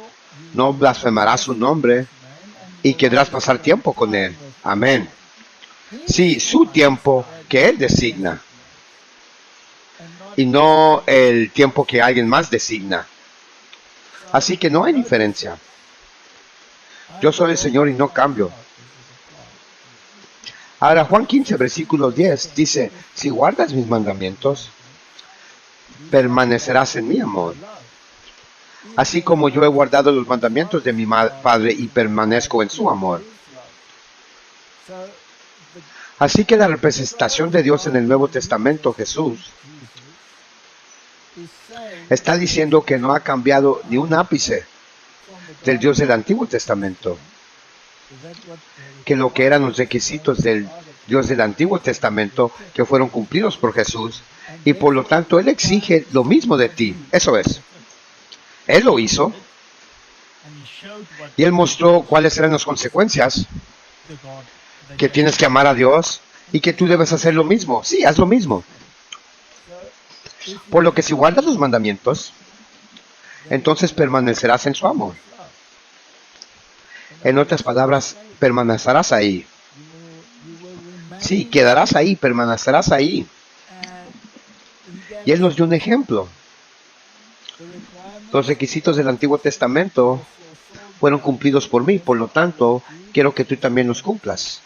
no blasfemarás su nombre y querrás pasar tiempo con Él. Amén. Sí, su tiempo que Él designa y no el tiempo que alguien más designa. Así que no hay diferencia. Yo soy el Señor y no cambio. Ahora Juan 15, versículo 10 dice, si guardas mis mandamientos, permanecerás en mi amor. Así como yo he guardado los mandamientos de mi Padre y permanezco en su amor. Así que la representación de Dios en el Nuevo Testamento, Jesús, está diciendo que no ha cambiado ni un ápice del Dios del Antiguo Testamento. Que lo que eran los requisitos del Dios del Antiguo Testamento que fueron cumplidos por Jesús y por lo tanto Él exige lo mismo de ti. Eso es. Él lo hizo y Él mostró cuáles eran las consecuencias, que tienes que amar a Dios y que tú debes hacer lo mismo. Sí, haz lo mismo. Por lo que si guardas los mandamientos, entonces permanecerás en su amor. En otras palabras, permanecerás ahí. Sí, quedarás ahí, permanecerás ahí. Y Él nos dio un ejemplo. Los requisitos del Antiguo Testamento fueron cumplidos por mí, por lo tanto, quiero que tú también los cumplas.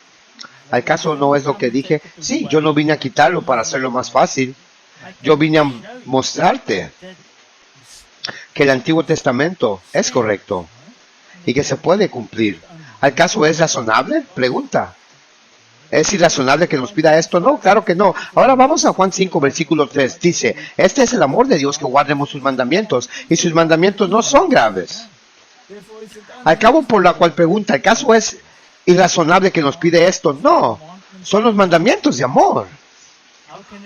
¿Al caso no es lo que dije? Sí, yo no vine a quitarlo para hacerlo más fácil. Yo vine a mostrarte que el Antiguo Testamento es correcto y que se puede cumplir. ¿Al caso es razonable? Pregunta. ¿Es irrazonable que nos pida esto? No, claro que no. Ahora vamos a Juan 5, versículo 3. Dice, este es el amor de Dios, que guardemos sus mandamientos, y sus mandamientos no son graves. Al cabo por la cual pregunta, ¿el caso es irrazonable que nos pide esto? No, son los mandamientos de amor.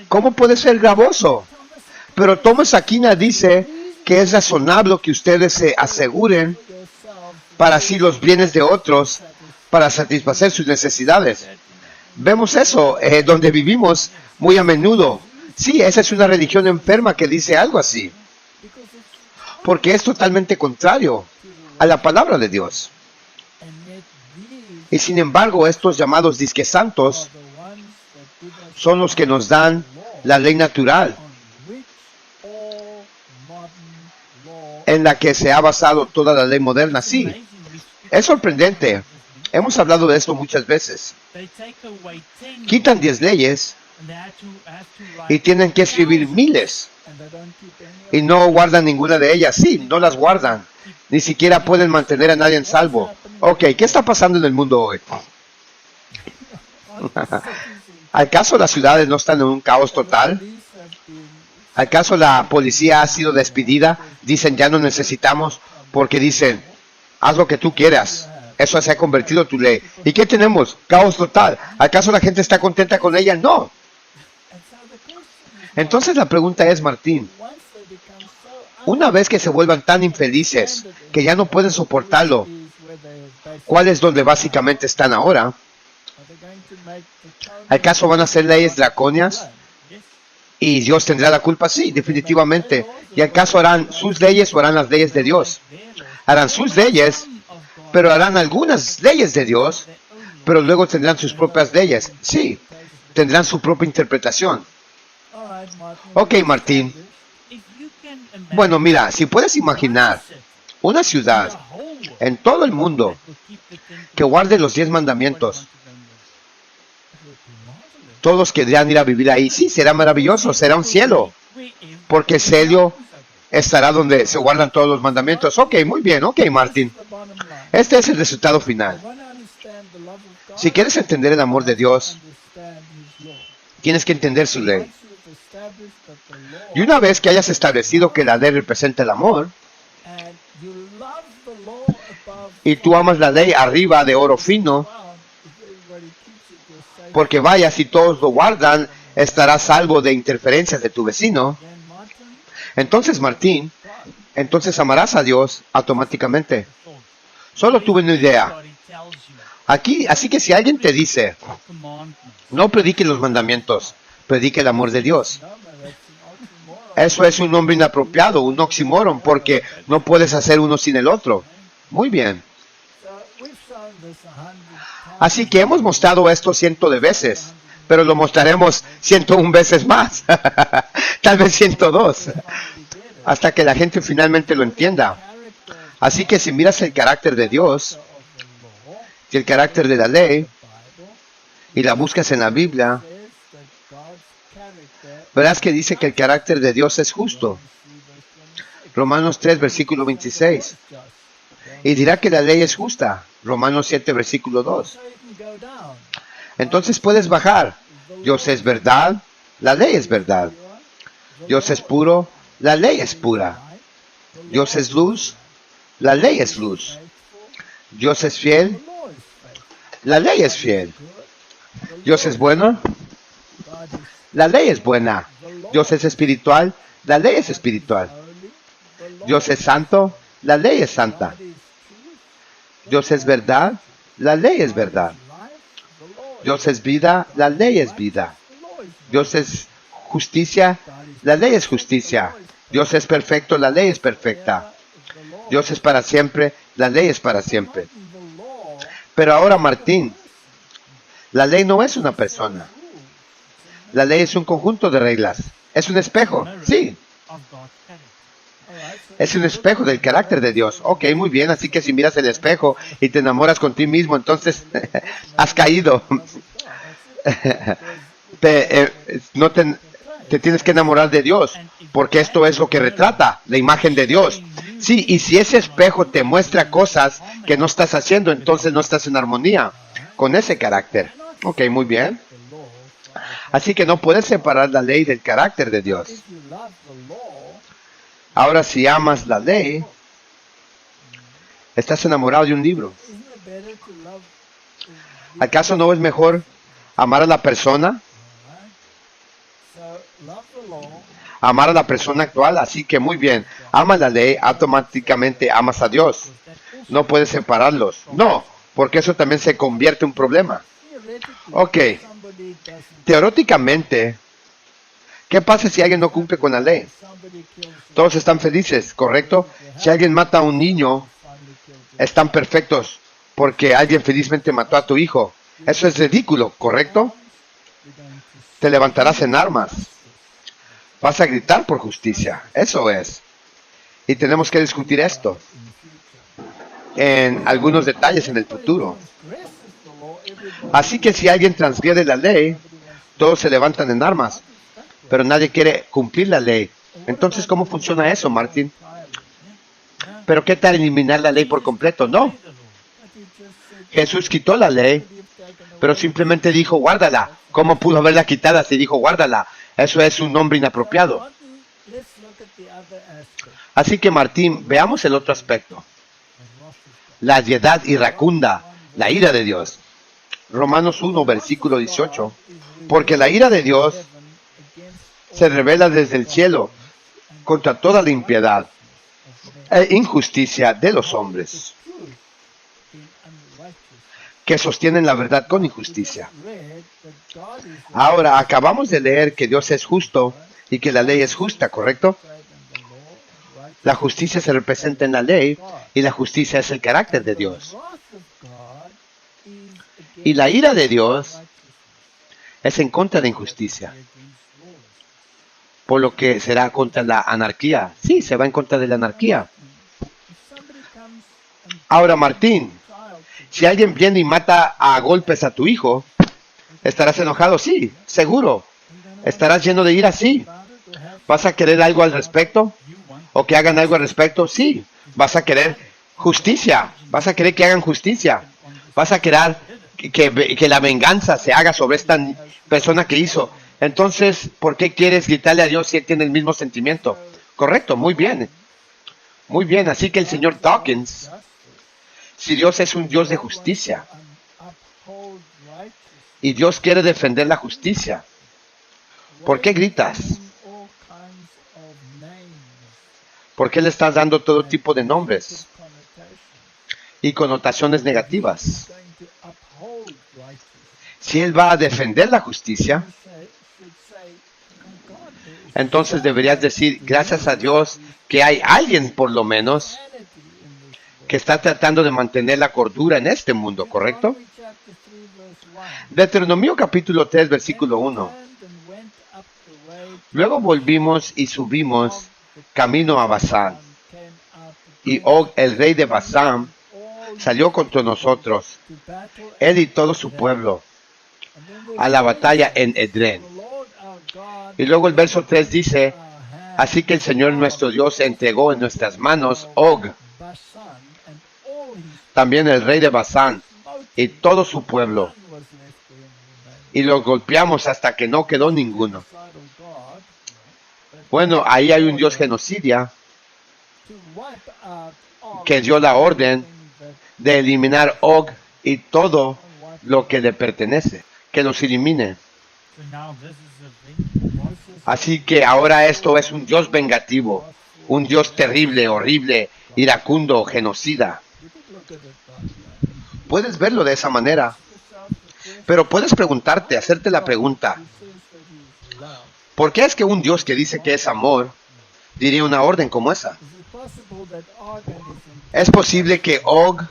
¿Cómo puede ser gravoso? Pero Thomas Aquina dice que es razonable que ustedes se aseguren para así los bienes de otros, para satisfacer sus necesidades. Vemos eso donde vivimos muy a menudo. Sí, esa es una religión enferma que dice algo así, porque es totalmente contrario a la palabra de Dios. Y sin embargo, estos llamados disque santos son los que nos dan la ley natural en la que se ha basado toda la ley moderna. Sí, es sorprendente. Hemos hablado de esto muchas veces. Quitan 10 leyes y tienen que escribir miles y no guardan ninguna de ellas. Sí, no las guardan. Ni siquiera pueden mantener a nadie en salvo. Ok, ¿qué está pasando en el mundo hoy? ¿Acaso las ciudades no están en un caos total? ¿Acaso la policía ha sido despedida? Dicen, ya no necesitamos, porque dicen, haz lo que tú quieras. Eso se ha convertido en tu ley. ¿Y qué tenemos? Caos total. ¿Acaso la gente está contenta con ella? No. Entonces la pregunta es, Martín, una vez que se vuelvan tan infelices que ya no pueden soportarlo, ¿cuál es donde básicamente están ahora? ¿Acaso van a hacer leyes draconias? ¿Y Dios tendrá la culpa? Sí, definitivamente. ¿Y acaso harán sus leyes o harán las leyes de Dios? Harán sus leyes, pero harán algunas leyes de Dios, pero luego tendrán sus propias leyes. Sí, tendrán su propia interpretación. Ok, Martín. Bueno, mira, si puedes imaginar una ciudad en todo el mundo que guarde los 10 mandamientos, todos querrán ir a vivir ahí. Sí, será maravilloso, será un cielo, porque el cielo estará donde se guardan todos los mandamientos. Ok, muy bien, ok, Martín. Este es el resultado final. Si quieres entender el amor de Dios, tienes que entender su ley. Y una vez que hayas establecido que la ley representa el amor, y tú amas la ley arriba de oro fino, porque vaya, si todos lo guardan, estarás salvo de interferencias de tu vecino. Entonces, Martín, entonces amarás a Dios automáticamente. Solo tuve una idea. Aquí, así que si alguien te dice, no predique los mandamientos, predique el amor de Dios. Eso es un nombre inapropiado, un oxímoron, porque no puedes hacer uno sin el otro. Muy bien. Así que hemos mostrado esto cientos de veces, pero lo mostraremos 101 veces más, tal vez 102, hasta que la gente finalmente lo entienda. Así que si miras el carácter de Dios y el carácter de la ley y la buscas en la Biblia, verás que dice que el carácter de Dios es justo. Romanos 3, versículo 26. Y dirá que la ley es justa. Romanos 7, versículo 2. Entonces puedes bajar. Dios es verdad, la ley es verdad. Dios es puro, la ley es pura. Dios es luz, la ley es luz. Dios es fiel, la ley es fiel. Dios es bueno, la ley es buena. Dios es espiritual, la ley es espiritual. Dios es santo, la ley es santa. Dios es verdad, la ley es verdad. Dios es vida, la ley es vida. Dios es justicia, la ley es justicia. Dios es perfecto, la ley es perfecta. Dios es para siempre, la ley es para siempre. Pero ahora, Martín, la ley no es una persona. La ley es un conjunto de reglas. Es un espejo, sí. Es un espejo del carácter de Dios. Ok, muy bien. Así que si miras el espejo y te enamoras con ti mismo, entonces has caído. Te tienes que enamorar de Dios, porque esto es lo que retrata la imagen de Dios. Sí, y si ese espejo te muestra cosas que no estás haciendo, entonces no estás en armonía con ese carácter. Ok, muy bien. Así que no puedes separar la ley del carácter de Dios. Ahora, si amas la ley, estás enamorado de un libro. ¿Acaso no es mejor amar a la persona? Amar a la persona actual, así que muy bien. Ama la ley, automáticamente amas a Dios. No puedes separarlos. No, porque eso también se convierte en un problema. Ok. Teóricamente, ¿qué pasa si alguien no cumple con la ley? Todos están felices, ¿correcto? Si alguien mata a un niño, están perfectos porque alguien felizmente mató a tu hijo. Eso es ridículo, ¿correcto? Te levantarás en armas. Vas a gritar por justicia. Eso es. Y tenemos que discutir esto en algunos detalles en el futuro. Así que si alguien transgrede la ley, todos se levantan en armas, pero nadie quiere cumplir la ley. Entonces, ¿cómo funciona eso, Martín? ¿Pero qué tal eliminar la ley por completo? No. Jesús quitó la ley, pero simplemente dijo, guárdala. ¿Cómo pudo haberla quitada si dijo, guárdala? Eso es un nombre inapropiado. Así que, Martín, veamos el otro aspecto. La ansiedad iracunda, la ira de Dios. Romanos 1, versículo 18. Porque la ira de Dios se revela desde el cielo contra toda la impiedad e injusticia de los hombres que sostienen la verdad con injusticia. Ahora, acabamos de leer que Dios es justo y que la ley es justa, ¿correcto? La justicia se representa en la ley y la justicia es el carácter de Dios. Y la ira de Dios es en contra de injusticia, por lo que será contra la anarquía. Sí, se va en contra de la anarquía. Ahora, Martín, si alguien viene y mata a golpes a tu hijo, ¿estarás enojado? Sí, seguro. ¿Estarás lleno de ira? Sí. ¿Vas a querer algo al respecto? ¿O que hagan algo al respecto? Sí. ¿Vas a querer justicia? ¿Vas a querer que hagan justicia? ¿Vas a querer que la venganza se haga sobre esta persona que hizo? Entonces, ¿por qué quieres gritarle a Dios si Él tiene el mismo sentimiento? Correcto, muy bien. Muy bien, así que el señor Dawkins, si Dios es un Dios de justicia y Dios quiere defender la justicia, ¿por qué gritas? ¿Por qué le estás dando todo tipo de nombres y connotaciones negativas? Si Él va a defender la justicia, entonces deberías decir, gracias a Dios que hay alguien por lo menos que está tratando de mantener la cordura en este mundo, ¿correcto? Deuteronomio capítulo 3, versículo 1. Luego volvimos y subimos camino a Basán, y Og, el rey de Basán, salió contra nosotros, él y todo su pueblo, a la batalla en Edrén. Y luego el verso 3 dice, así que el Señor nuestro Dios entregó en nuestras manos Og, también el rey de Basán, y todo su pueblo, y los golpeamos hasta que no quedó ninguno. Bueno, ahí hay un Dios genocidia que dio la orden de eliminar Og y todo lo que le pertenece, que los elimine. Así que ahora esto es un Dios vengativo, un Dios terrible, horrible, iracundo, genocida. Puedes verlo de esa manera, pero puedes preguntarte, hacerte la pregunta, ¿por qué es que un Dios que dice que es amor diría una orden como esa? ¿Es posible que Og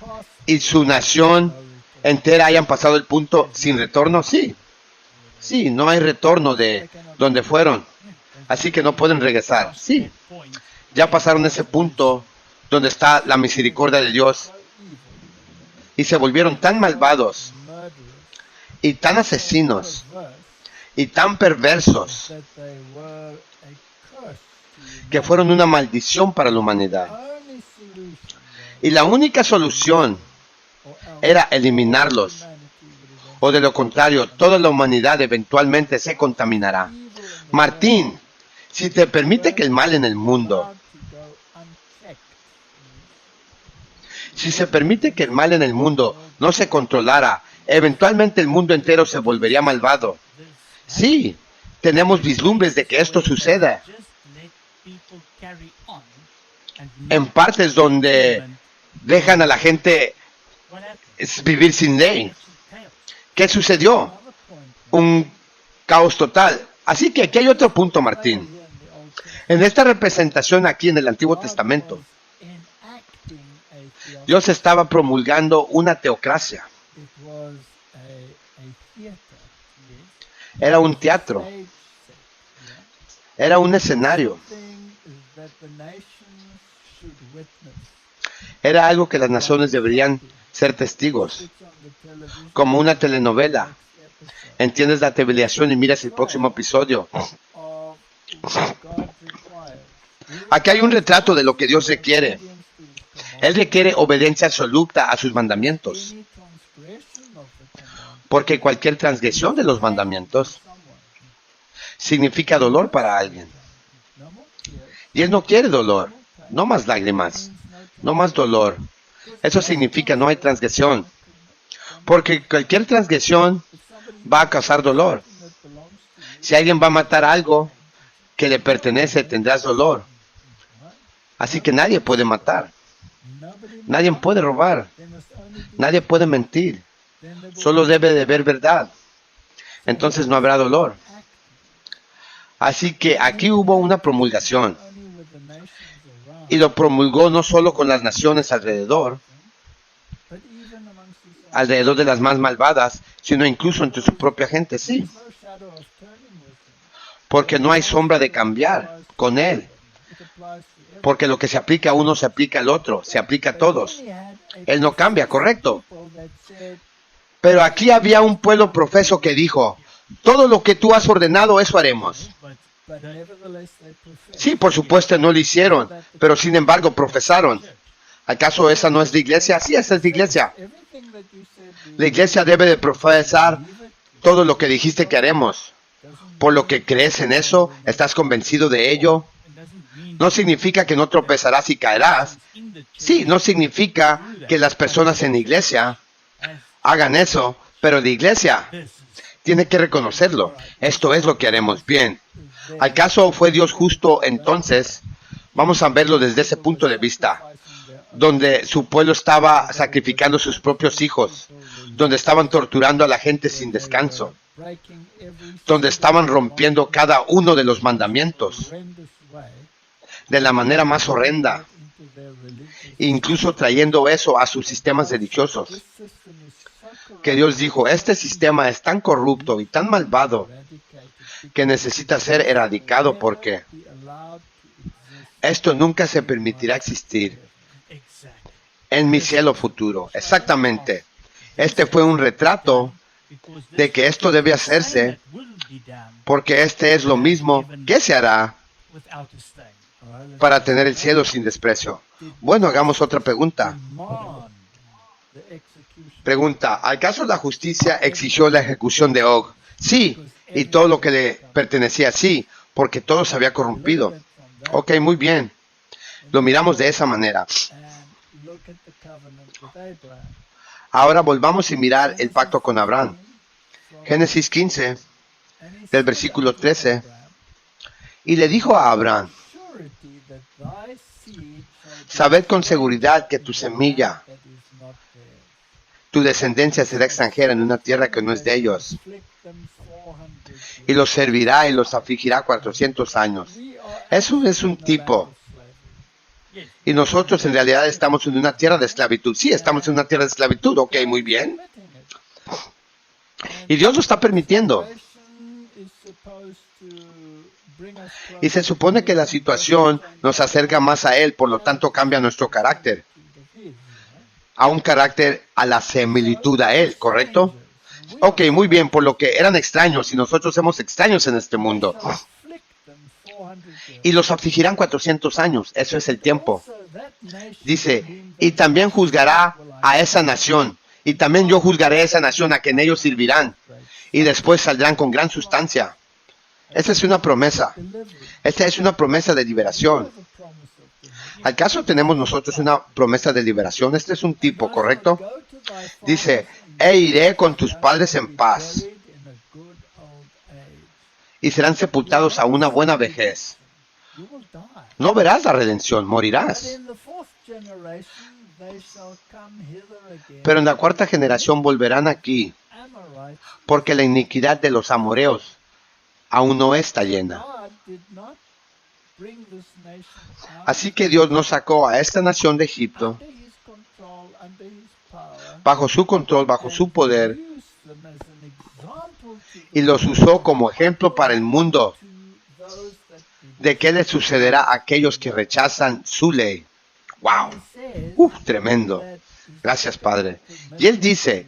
y su nación entera hayan pasado el punto sin retorno? Sí. Sí, no hay retorno de donde fueron. Así que no pueden regresar. Sí. Ya pasaron ese punto donde está la misericordia de Dios. Y se volvieron tan malvados y tan asesinos y tan perversos que fueron una maldición para la humanidad. Y la única solución era eliminarlos. O de lo contrario, toda la humanidad eventualmente se contaminará. Martín, si te permite que el mal en el mundo, si se permite que el mal en el mundo no se controlara, eventualmente el mundo entero se volvería malvado. Sí, tenemos vislumbres de que esto suceda. En partes donde dejan a la gente vivir sin ley. ¿Qué sucedió? Un caos total. Así que aquí hay otro punto, Martín. En esta representación aquí en el Antiguo Testamento, Dios estaba promulgando una teocracia. Era un teatro. Era un escenario. Era algo que las naciones deberían ser testigos. Como una telenovela. Entiendes la televisación y miras el próximo episodio. Aquí hay un retrato de lo que Dios requiere. Él requiere obediencia absoluta a sus mandamientos. Porque cualquier transgresión de los mandamientos significa dolor para alguien. Y Él no quiere dolor. No más lágrimas. No más dolor. Eso significa no hay transgresión. Porque cualquier transgresión va a causar dolor. Si alguien va a matar algo que le pertenece, tendrás dolor. Así que nadie puede matar. Nadie puede robar. Nadie puede mentir. Solo debe de haber verdad. Entonces no habrá dolor. Así que aquí hubo una promulgación. Y lo promulgó no solo con las naciones alrededor de las más malvadas, sino incluso entre su propia gente, sí. Porque no hay sombra de cambiar con Él. Porque lo que se aplica a uno se aplica al otro, se aplica a todos. Él no cambia, correcto. Pero aquí había un pueblo profeso que dijo, todo lo que tú has ordenado, eso haremos. Sí, por supuesto no lo hicieron, pero sin embargo profesaron. ¿Acaso esa no es la iglesia? Sí, esa es la iglesia. La iglesia debe de profesar todo lo que dijiste que haremos. Por lo que crees en eso, estás convencido de ello. No significa que no tropezarás y caerás. Sí, no significa que las personas en la iglesia hagan eso, pero la iglesia tiene que reconocerlo. Esto es lo que haremos. Bien. ¿Acaso fue Dios justo entonces Vamos a verlo desde ese punto de vista, donde su pueblo estaba sacrificando sus propios hijos, donde estaban torturando a la gente sin descanso, donde estaban rompiendo cada uno de los mandamientos de la manera más horrenda, incluso trayendo eso a sus sistemas religiosos. Que Dios dijo, este sistema es tan corrupto y tan malvado que necesita ser erradicado porque esto nunca se permitirá existir en mi cielo futuro. Exactamente. Este fue un retrato de que esto debe hacerse porque este es lo mismo que se hará para tener el cielo sin desprecio. Bueno, hagamos otra pregunta. Pregunta, ¿acaso la justicia exigió la ejecución de Og? Sí, y todo lo que le pertenecía, sí, porque todo se había corrompido. Ok, muy bien. Lo miramos de esa manera. Ahora volvamos a mirar el pacto con Abraham. Génesis 15, del versículo 13. Y le dijo a Abraham, sabed con seguridad que tu semilla, tu descendencia será extranjera en una tierra que no es de ellos, y los servirá y los afligirá 400 años. Eso es un tipo. Y nosotros en realidad estamos en una tierra de esclavitud. Sí, estamos en una tierra de esclavitud. Ok, muy bien. Y Dios lo está permitiendo. Y se supone que la situación nos acerca más a Él, por lo tanto cambia nuestro carácter. A un carácter a la similitud a Él, ¿correcto? Ok, muy bien, por lo que eran extraños y nosotros somos extraños en este mundo. Y los afligirán 400 años, eso es el tiempo. Dice, y también juzgará a esa nación, y también yo juzgaré a esa nación a quien ellos servirán, y después saldrán con gran sustancia. Esa es una promesa. Esta es una promesa de liberación. ¿Acaso tenemos nosotros una promesa de liberación? Este es un tipo, ¿correcto? Dice, e iré con tus padres en paz, y serán sepultados a una buena vejez. No verás la redención, morirás. Pero en la cuarta generación volverán aquí, porque la iniquidad de los amoreos aún no está llena. Así que Dios nos sacó a esta nación de Egipto, bajo su control, bajo su poder, y los usó como ejemplo para el mundo de qué les sucederá a aquellos que rechazan su ley. ¡Wow! Tremendo. Gracias, Padre. Y Él dice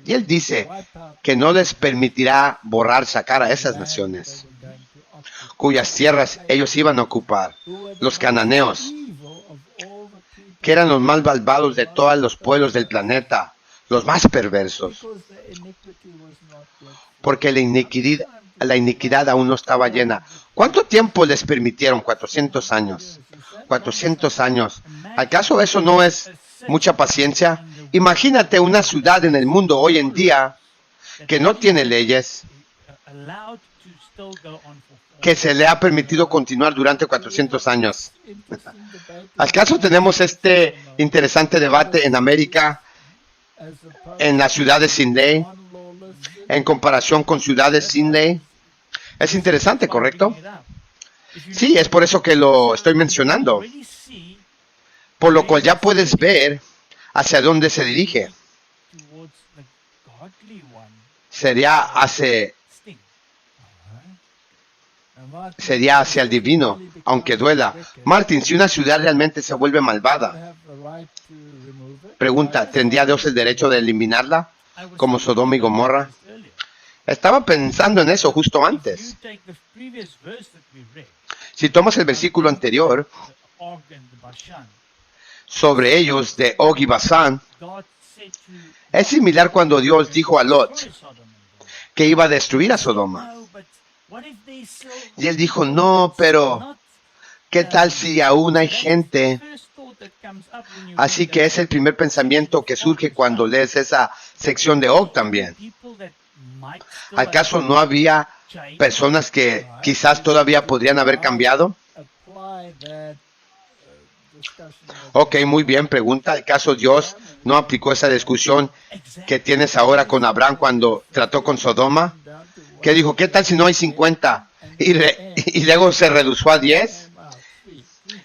que no les permitirá borrar, sacar a esas naciones cuyas tierras ellos iban a ocupar, los cananeos, que eran los más malvados de todos los pueblos del planeta, los más perversos, porque la iniquidad aún no estaba llena. ¿Cuánto tiempo les permitieron? 400 años. 400 años. ¿Acaso eso no es mucha paciencia? Imagínate una ciudad en el mundo hoy en día que no tiene leyes, que se le ha permitido continuar durante 400 años. ¿Acaso tenemos este interesante debate en América, en las ciudades sin ley, en comparación con ciudades sin ley? Es interesante, ¿correcto? Sí, es por eso que lo estoy mencionando. Por lo cual ya puedes ver hacia dónde se dirige. Sería hacia el divino, aunque duela. Martin, si una ciudad realmente se vuelve malvada, pregunta, ¿tendría Dios el derecho de eliminarla, como Sodoma y Gomorra? Estaba pensando en eso justo antes. Si tomas el versículo anterior, sobre ellos de Og y Basán, es similar cuando Dios dijo a Lot que iba a destruir a Sodoma. Y él dijo, no, pero ¿qué tal si aún hay gente? Así que es el primer pensamiento que surge cuando lees esa sección de Og también. ¿Acaso no había personas que quizás todavía podrían haber cambiado? Ok, muy bien, pregunta. ¿Acaso Dios no aplicó esa discusión que tienes ahora con Abraham cuando trató con Sodoma? Que dijo, ¿qué tal si no hay 50? Y luego se redujo a 10.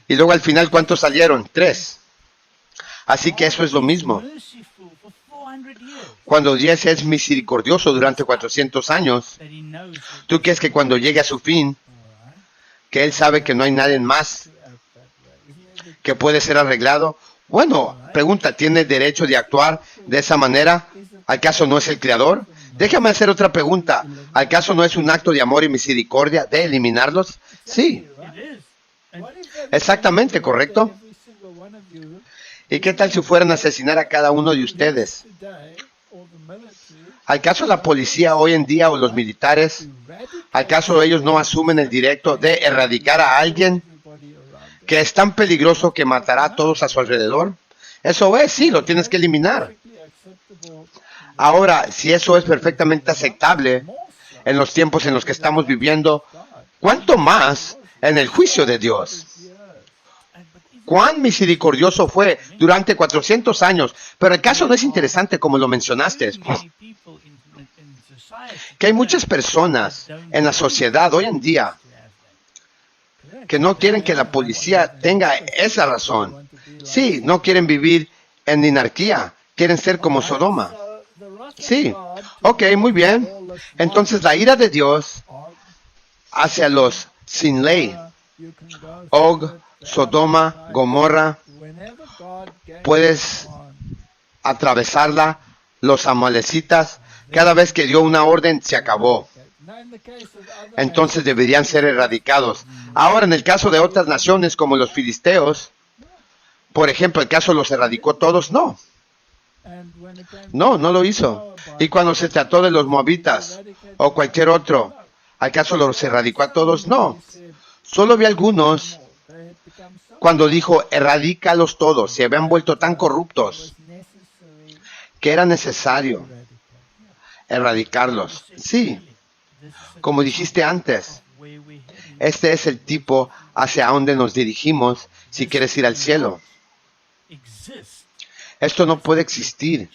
Y luego al final, ¿cuántos salieron? 3. Así que eso es lo mismo. Cuando Dios es misericordioso durante 400 años, ¿tú crees que cuando llegue a su fin, que Él sabe que no hay nadie más que puede ser arreglado? Bueno, pregunta, ¿tiene derecho de actuar de esa manera? ¿Acaso no es el Creador? Déjame hacer otra pregunta. ¿Acaso no es un acto de amor y misericordia de eliminarlos? Sí. Exactamente, ¿correcto? ¿Y qué tal si fueran a asesinar a cada uno de ustedes? ¿Acaso la policía hoy en día o los militares, acaso ellos no asumen el derecho de erradicar a alguien que es tan peligroso que matará a todos a su alrededor? Eso es, sí, lo tienes que eliminar. Ahora, si eso es perfectamente aceptable en los tiempos en los que estamos viviendo, ¿cuánto más en el juicio de Dios? ¿Cuán misericordioso fue durante 400 años? Pero el caso no es interesante como lo mencionaste. Que hay muchas personas en la sociedad hoy en día que no quieren que la policía tenga esa razón. Sí, no quieren vivir en dinarquía, quieren ser como Sodoma. Sí, ok, muy bien. Entonces la ira de Dios hacia los sin ley, Og, Sodoma, Gomorra, puedes atravesarla, los amalecitas, cada vez que dio una orden se acabó. Entonces deberían ser erradicados. Ahora, en el caso de otras naciones como los filisteos, por ejemplo, el caso los erradicó todos, no. No lo hizo. Y cuando se trató de los moabitas o cualquier otro, ¿acaso los erradicó a todos? No. Solo vi algunos cuando dijo, erradícalos todos. Se habían vuelto tan corruptos que era necesario erradicarlos. Sí, como dijiste antes, este es el tipo hacia donde nos dirigimos si quieres ir al cielo. Esto no puede existir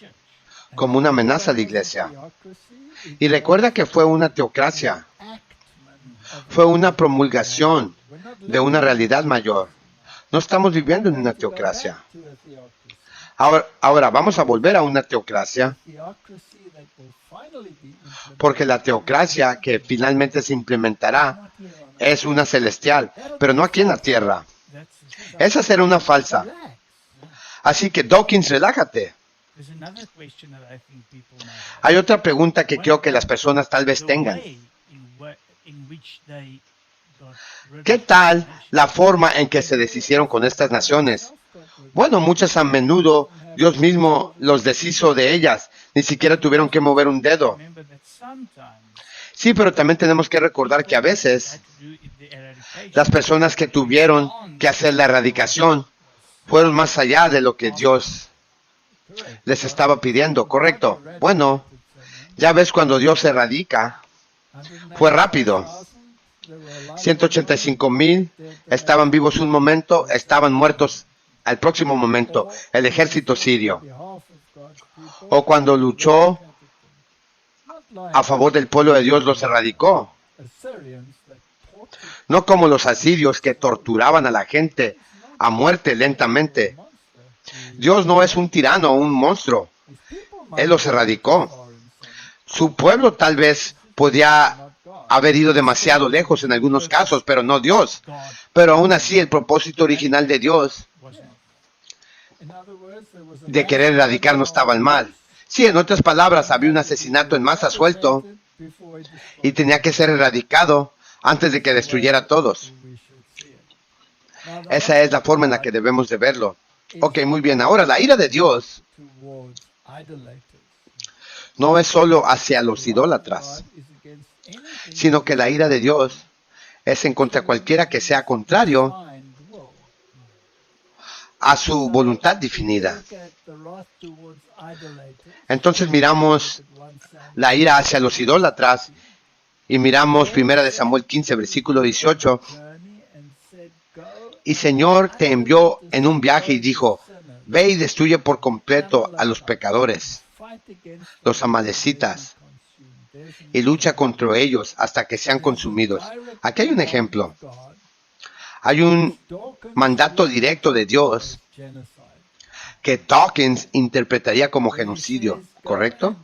como una amenaza a la iglesia. Y recuerda que fue una teocracia. Fue una promulgación de una realidad mayor. No estamos viviendo en una teocracia. Ahora vamos a volver a una teocracia, porque la teocracia que finalmente se implementará es una celestial, pero no aquí en la tierra. Esa será una falsa. Así que Dawkins, relájate. Hay otra pregunta que creo que las personas tal vez tengan. ¿Qué tal la forma en que se deshicieron con estas naciones? Bueno, muchas a menudo Dios mismo los deshizo de ellas. Ni siquiera tuvieron que mover un dedo. Sí, pero también tenemos que recordar que a veces las personas que tuvieron que hacer la erradicación fueron más allá de lo que Dios les estaba pidiendo, ¿correcto? Bueno, ya ves, cuando Dios se erradica, fue rápido. 185,000 estaban vivos un momento, estaban muertos al próximo momento, el ejército sirio. O cuando luchó a favor del pueblo de Dios, los erradicó. No como los asirios que torturaban a la gente a muerte lentamente. Dios no es un tirano o un monstruo. Él los erradicó. Su pueblo tal vez podía haber ido demasiado lejos en algunos casos, pero no Dios. Pero aún así, el propósito original de Dios de querer erradicar no estaba mal. Sí, en otras palabras, había un asesinato en masa suelto y tenía que ser erradicado antes de que destruyera a todos. Esa es la forma en la que debemos de verlo. Ok, muy bien. Ahora, la ira de Dios no es solo hacia los idólatras, sino que la ira de Dios es en contra cualquiera que sea contrario a su voluntad definida. Entonces miramos la ira hacia los idólatras y miramos 1 Samuel 15, versículo 18. Y Señor te envió en un viaje y dijo, ve y destruye por completo a los pecadores, los amalecitas, y lucha contra ellos hasta que sean consumidos. Aquí hay un ejemplo. Hay un mandato directo de Dios que Dawkins interpretaría como genocidio, ¿correcto?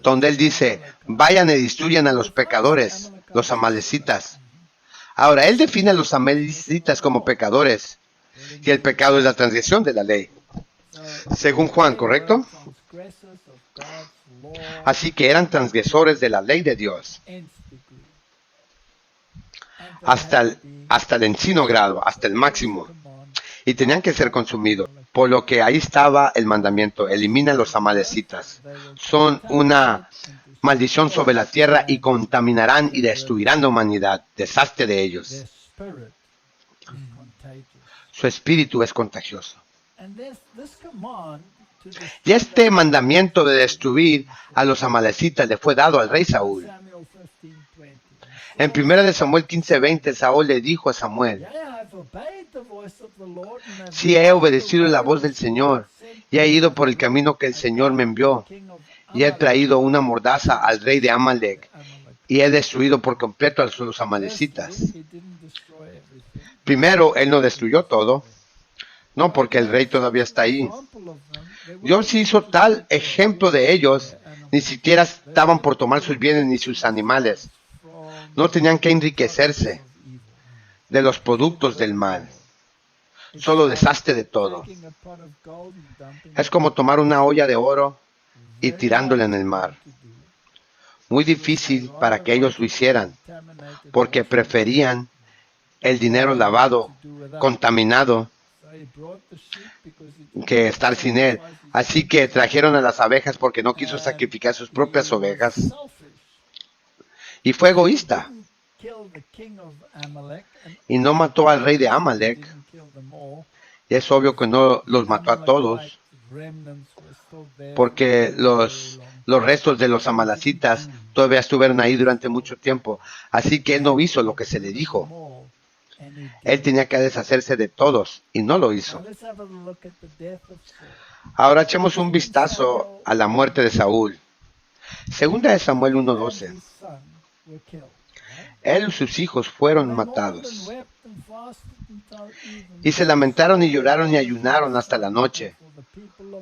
Donde él dice, vayan y destruyan a los pecadores, los amalecitas. Ahora, él define a los amalecitas como pecadores, y el pecado es la transgresión de la ley, según Juan, ¿correcto? Así que eran transgresores de la ley de Dios, hasta el encino grado, hasta el máximo, y tenían que ser consumidos. Por lo que ahí estaba el mandamiento, elimina a los amalecitas. Son una maldición sobre la tierra y contaminarán y destruirán la humanidad. Desastre de ellos. Su espíritu es contagioso. Y este mandamiento de destruir a los amalecitas le fue dado al rey Saúl. En 1 Samuel 15:20, Saúl le dijo a Samuel, sí he obedecido la voz del Señor, y he ido por el camino que el Señor me envió, y he traído una mordaza al rey de Amalec, y he destruido por completo a los amalecitas. Primero, él no destruyó todo, no, porque el rey todavía está ahí. Dios hizo tal ejemplo de ellos, ni siquiera estaban por tomar sus bienes ni sus animales. No tenían que enriquecerse de los productos del mal. Solo desastre de todo. Es como tomar una olla de oro y tirándola en el mar. Muy difícil para que ellos lo hicieran, porque preferían el dinero lavado, contaminado, que estar sin él. Así que trajeron a las abejas porque no quiso sacrificar sus propias ovejas. Y fue egoísta. Y no mató al rey de Amalek. Y es obvio que no los mató a todos, porque los restos de los amalecitas todavía estuvieron ahí durante mucho tiempo. Así que él no hizo lo que se le dijo. Él tenía que deshacerse de todos y no lo hizo. Ahora echemos un vistazo a la muerte de Saúl. Segunda de Samuel 1:12. Él y sus hijos fueron matados. Y se lamentaron y lloraron y ayunaron hasta la noche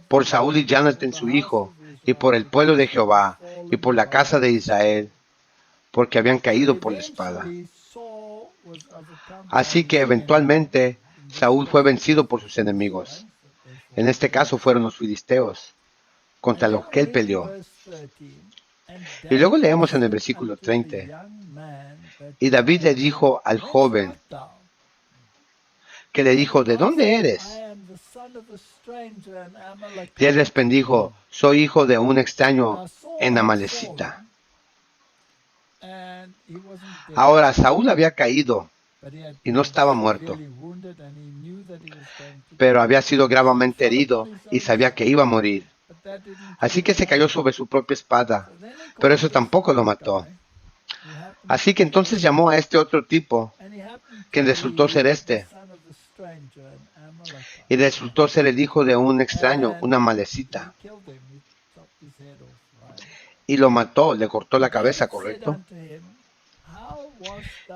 por Saúl y Jonatán su hijo, y por el pueblo de Jehová, y por la casa de Israel, porque habían caído por la espada. Así que eventualmente Saúl fue vencido por sus enemigos. En este caso fueron los filisteos, contra los que él peleó. Y luego leemos en el versículo 30. Y David le dijo al joven, que le dijo, ¿de dónde eres? Y él respondió, soy hijo de un extraño en Amalecita. Ahora Saúl había caído y no estaba muerto, pero había sido gravemente herido y sabía que iba a morir. Así que se cayó sobre su propia espada, pero eso tampoco lo mató. Así que entonces llamó a este otro tipo, quien resultó ser y resultó ser el hijo de un extraño, una Amalecita. Y lo mató, le cortó la cabeza, ¿correcto?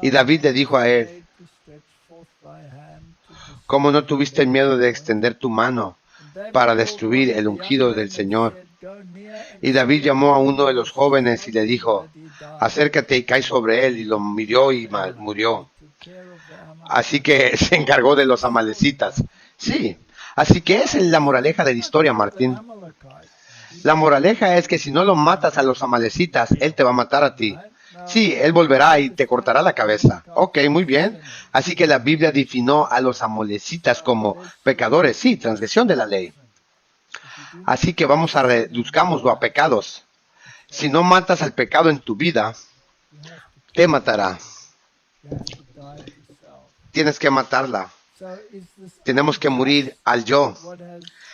Y David le dijo a él, ¿cómo no tuviste miedo de extender tu mano para destruir el ungido del Señor? Y David llamó a uno de los jóvenes y le dijo, acércate y cae sobre él, y lo miró y murió. Así que se encargó de los amalecitas. Sí, así que esa es la moraleja de la historia, Martín. La moraleja es que si no lo matas a los amalecitas, él te va a matar a ti. Sí, él volverá y te cortará la cabeza. Ok, muy bien. Así que la Biblia definió a los amalecitas como pecadores, sí, transgresión de la ley. Así que vamos a reduzcámoslo a pecados. Si no matas al pecado en tu vida, te matará. Tienes que matarla. Tenemos que morir al yo.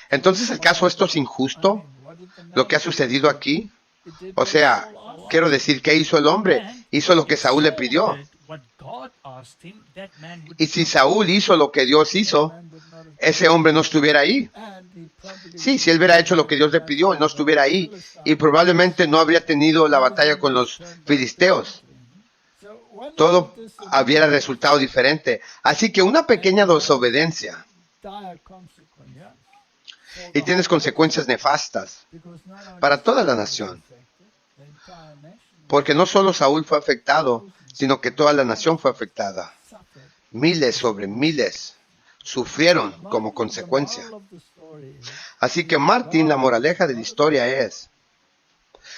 Entonces, ¿acaso esto es injusto? Lo que ha sucedido aquí. O sea, quiero decir, ¿qué hizo el hombre? Hizo lo que Saúl le pidió. Y si Saúl hizo lo que Dios hizo, ese hombre no estuviera ahí. Sí, si él hubiera hecho lo que Dios le pidió, él no estuviera ahí. Y probablemente no habría tenido la batalla con los filisteos. Todo habría resultado diferente. Así que una pequeña desobediencia y tienes consecuencias nefastas para toda la nación. Porque no solo Saúl fue afectado, sino que toda la nación fue afectada. Miles sobre miles sufrieron como consecuencia. Así que Martín, la moraleja de la historia es,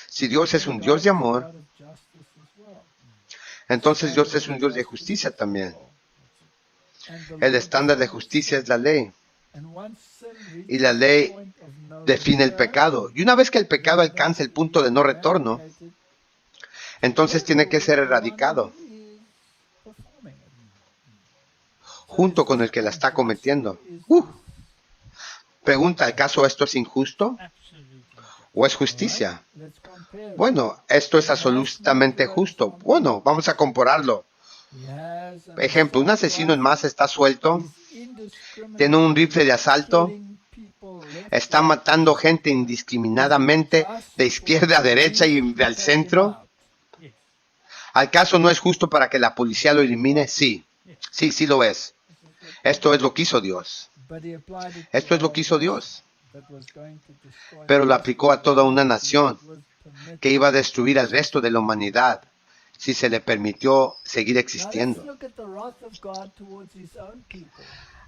si Dios es un Dios de amor, entonces Dios es un Dios de justicia también. El estándar de justicia es la ley. Y la ley define el pecado. Y una vez que el pecado alcanza el punto de no retorno, entonces tiene que ser erradicado junto con el que la está cometiendo. Pregunta, ¿acaso esto es injusto? ¿O es justicia? Bueno, esto es absolutamente justo. Bueno, vamos a compararlo. Ejemplo, un asesino en masa está suelto, tiene un rifle de asalto, está matando gente indiscriminadamente de izquierda a derecha y al centro. ¿Acaso no es justo para que la policía lo elimine? Sí, sí lo es. Esto es lo que hizo Dios. Esto es lo que hizo Dios. Pero lo aplicó a toda una nación que iba a destruir al resto de la humanidad si se le permitió seguir existiendo.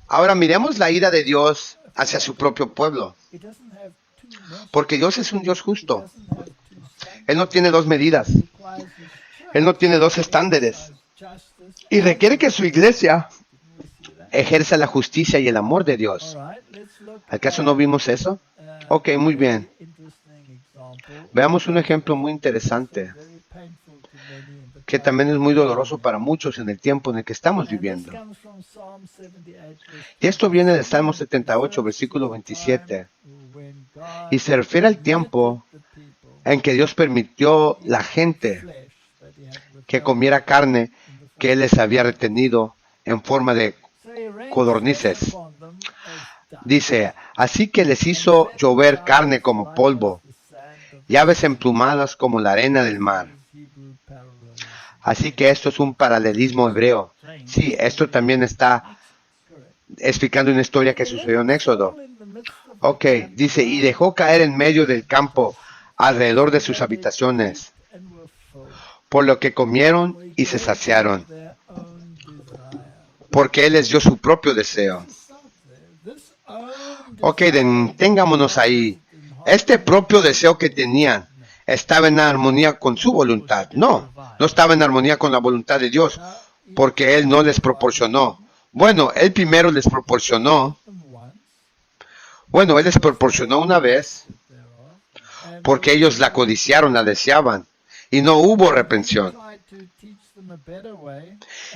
Ahora miremos la ira de Dios hacia su propio pueblo. Porque Dios es un Dios justo. Él no tiene dos medidas. Él no tiene dos estándares. Y requiere que su iglesia ejerza la justicia y el amor de Dios. ¿Acaso no vimos eso? Ok, muy bien. Veamos un ejemplo muy interesante, que también es muy doloroso para muchos en el tiempo en el que estamos viviendo. Y esto viene del Salmo 78, versículo 27. Y se refiere al tiempo en que Dios permitió la gente que comiera carne que Él les había retenido en forma de codornices. Dice, así que les hizo llover carne como polvo, y aves emplumadas como la arena del mar. Así que esto es un paralelismo hebreo. Sí, esto también está explicando una historia que sucedió en Éxodo. Ok, dice, y dejó caer en medio del campo, alrededor de sus habitaciones, por lo que comieron y se saciaron, porque Él les dio su propio deseo. Ok, detengámonos ahí. Este propio deseo que tenían estaba en armonía con su voluntad. No estaba en armonía con la voluntad de Dios, porque Él no les proporcionó. Bueno, Él primero les proporcionó. Bueno, Él les proporcionó una vez, porque ellos la codiciaron, la deseaban, y no hubo reprensión.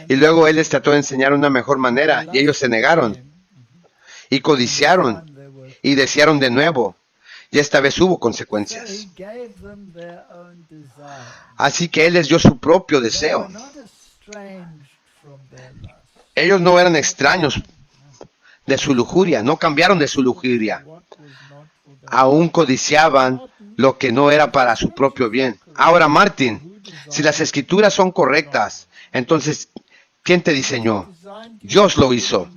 Y luego Él les trató de enseñar una mejor manera, y ellos se negaron, y codiciaron, y desearon de nuevo, y esta vez hubo consecuencias. Así que Él les dio su propio deseo. Ellos no eran extraños de su lujuria, no cambiaron de su lujuria. Aún codiciaban lo que no era para su propio bien. Ahora, Martín, si las escrituras son correctas, entonces, ¿quién te diseñó? Dios lo hizo.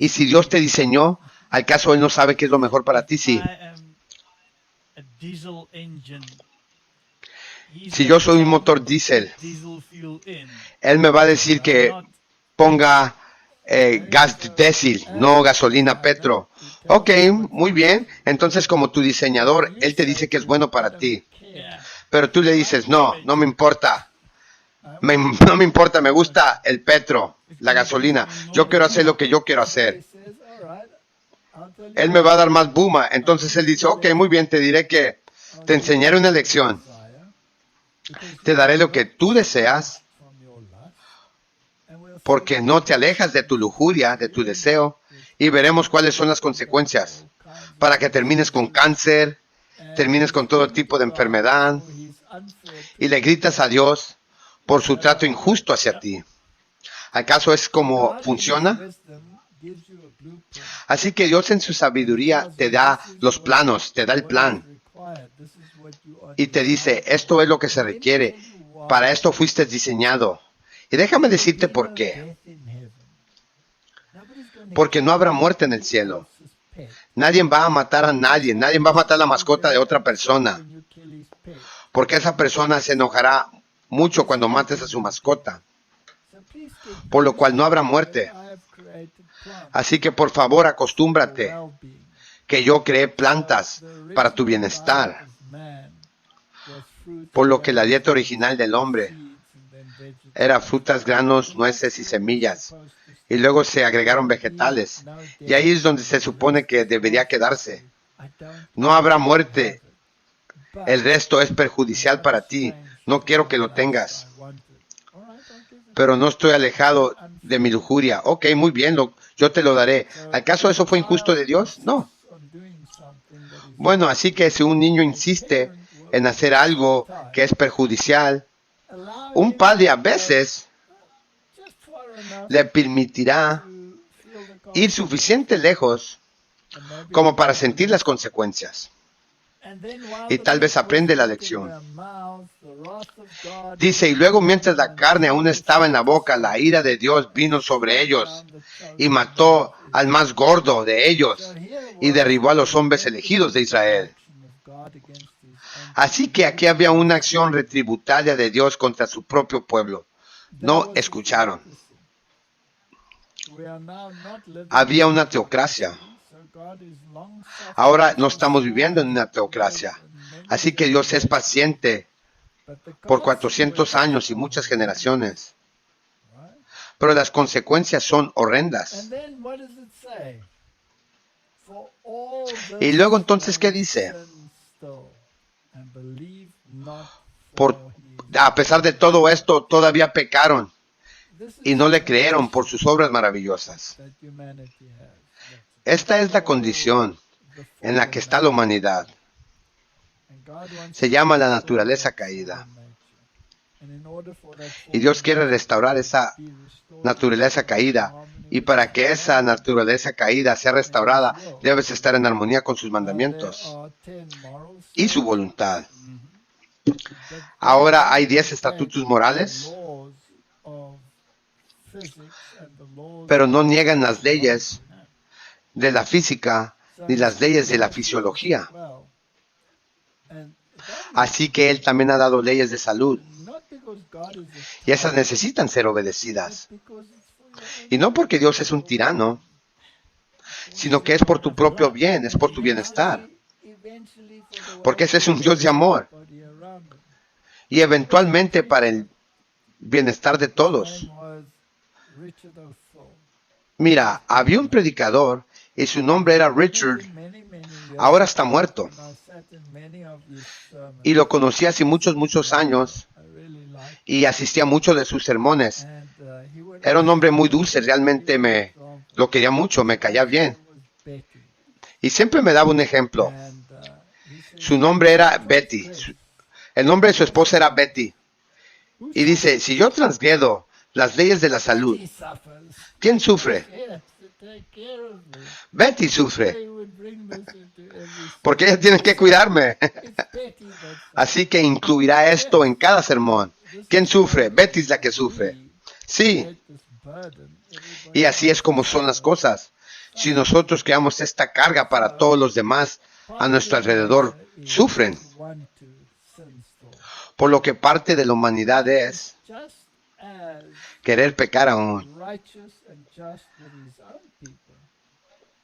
Y si Dios te diseñó, ¿acaso Él no sabe qué es lo mejor para ti? Sí. Si yo soy un motor diésel, Él me va a decir que ponga gas diésel, no gasolina petro. Ok, muy bien. Entonces, como tu diseñador, Él te dice que es bueno para ti. Pero tú le dices, no me importa. No me importa, me gusta el petro, la gasolina. Yo quiero hacer lo que yo quiero hacer. Él me va a dar más buma. Entonces Él dice, ok, muy bien, te diré que te enseñaré una lección. Te daré lo que tú deseas, porque no te alejas de tu lujuria, de tu deseo, y veremos cuáles son las consecuencias, para que termines con cáncer, termines con todo tipo de enfermedad, y le gritas a Dios por su trato injusto hacia ti. ¿Acaso es como funciona? Así que Dios en su sabiduría te da los planos, te da el plan. Y te dice, esto es lo que se requiere. Para esto fuiste diseñado. Y déjame decirte por qué. Porque no habrá muerte en el cielo. Nadie va a matar a nadie. Nadie va a matar la mascota de otra persona. Porque esa persona se enojará mucho cuando mates a su mascota. Por lo cual no habrá muerte. Así que por favor acostúmbrate que yo creé plantas para tu bienestar. Por lo que la dieta original del hombre era frutas, granos, nueces y semillas. Y luego se agregaron vegetales. Y ahí es donde se supone que debería quedarse. No habrá muerte. El resto es perjudicial para ti. No quiero que lo tengas. Pero no estoy alejado de mi lujuria. Ok, muy bien, yo te lo daré. ¿Acaso eso fue injusto de Dios? No. Bueno, así que si un niño insiste en hacer algo que es perjudicial, un padre a veces le permitirá ir suficiente lejos como para sentir las consecuencias. Y tal vez aprende la lección. Dice, y luego mientras la carne aún estaba en la boca, la ira de Dios vino sobre ellos y mató al más gordo de ellos y derribó a los hombres elegidos de Israel. Así que aquí había una acción retributaria de Dios contra su propio pueblo. No escucharon. Había una teocracia. Ahora no estamos viviendo en una teocracia. Así que Dios es paciente por 400 años y muchas generaciones. Pero las consecuencias son horrendas. Y luego entonces, ¿qué dice? A pesar de todo esto, todavía pecaron y no le creyeron por sus obras maravillosas. Esta es la condición en la que está la humanidad. Se llama la naturaleza caída. Y Dios quiere restaurar esa naturaleza caída. Y para que esa naturaleza caída sea restaurada, debes estar en armonía con sus mandamientos y su voluntad. Ahora hay 10 estatutos morales, pero no niegan las leyes de la física ni las leyes de la fisiología. Así que Él también ha dado leyes de salud. Y esas necesitan ser obedecidas. Y no porque Dios es un tirano, sino que es por tu propio bien, es por tu bienestar. Porque ese es un Dios de amor. Y eventualmente para el bienestar de todos. Mira, había un predicador y su nombre era Richard. Ahora está muerto. Y lo conocí hace muchos años y asistía a muchos de sus sermones. Era un hombre muy dulce, realmente lo quería mucho, me caía bien. Y siempre me daba un ejemplo. Su nombre era Betty. El nombre de su esposa era Betty. Y dice, si yo transgredo las leyes de la salud, ¿quién sufre? Betty sufre. Porque ella tiene que cuidarme. Así que incluirá esto en cada sermón. ¿Quién sufre? Betty es la que sufre. Sí. Y así es como son las cosas. Si nosotros creamos esta carga para todos los demás a nuestro alrededor, sufren. Por lo que parte de la humanidad es querer pecar aún.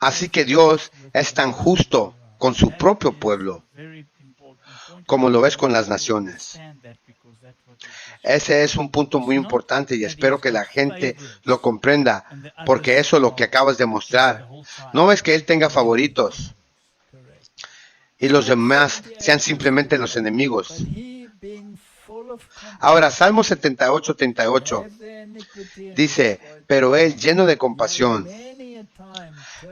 Así que Dios es tan justo con su propio pueblo como lo es con las naciones. Ese es un punto muy importante y espero que la gente lo comprenda, porque eso es lo que acabas de mostrar. No es que Él tenga favoritos y los demás sean simplemente los enemigos. Ahora, Salmo 78:38 dice, pero Él, lleno de compasión,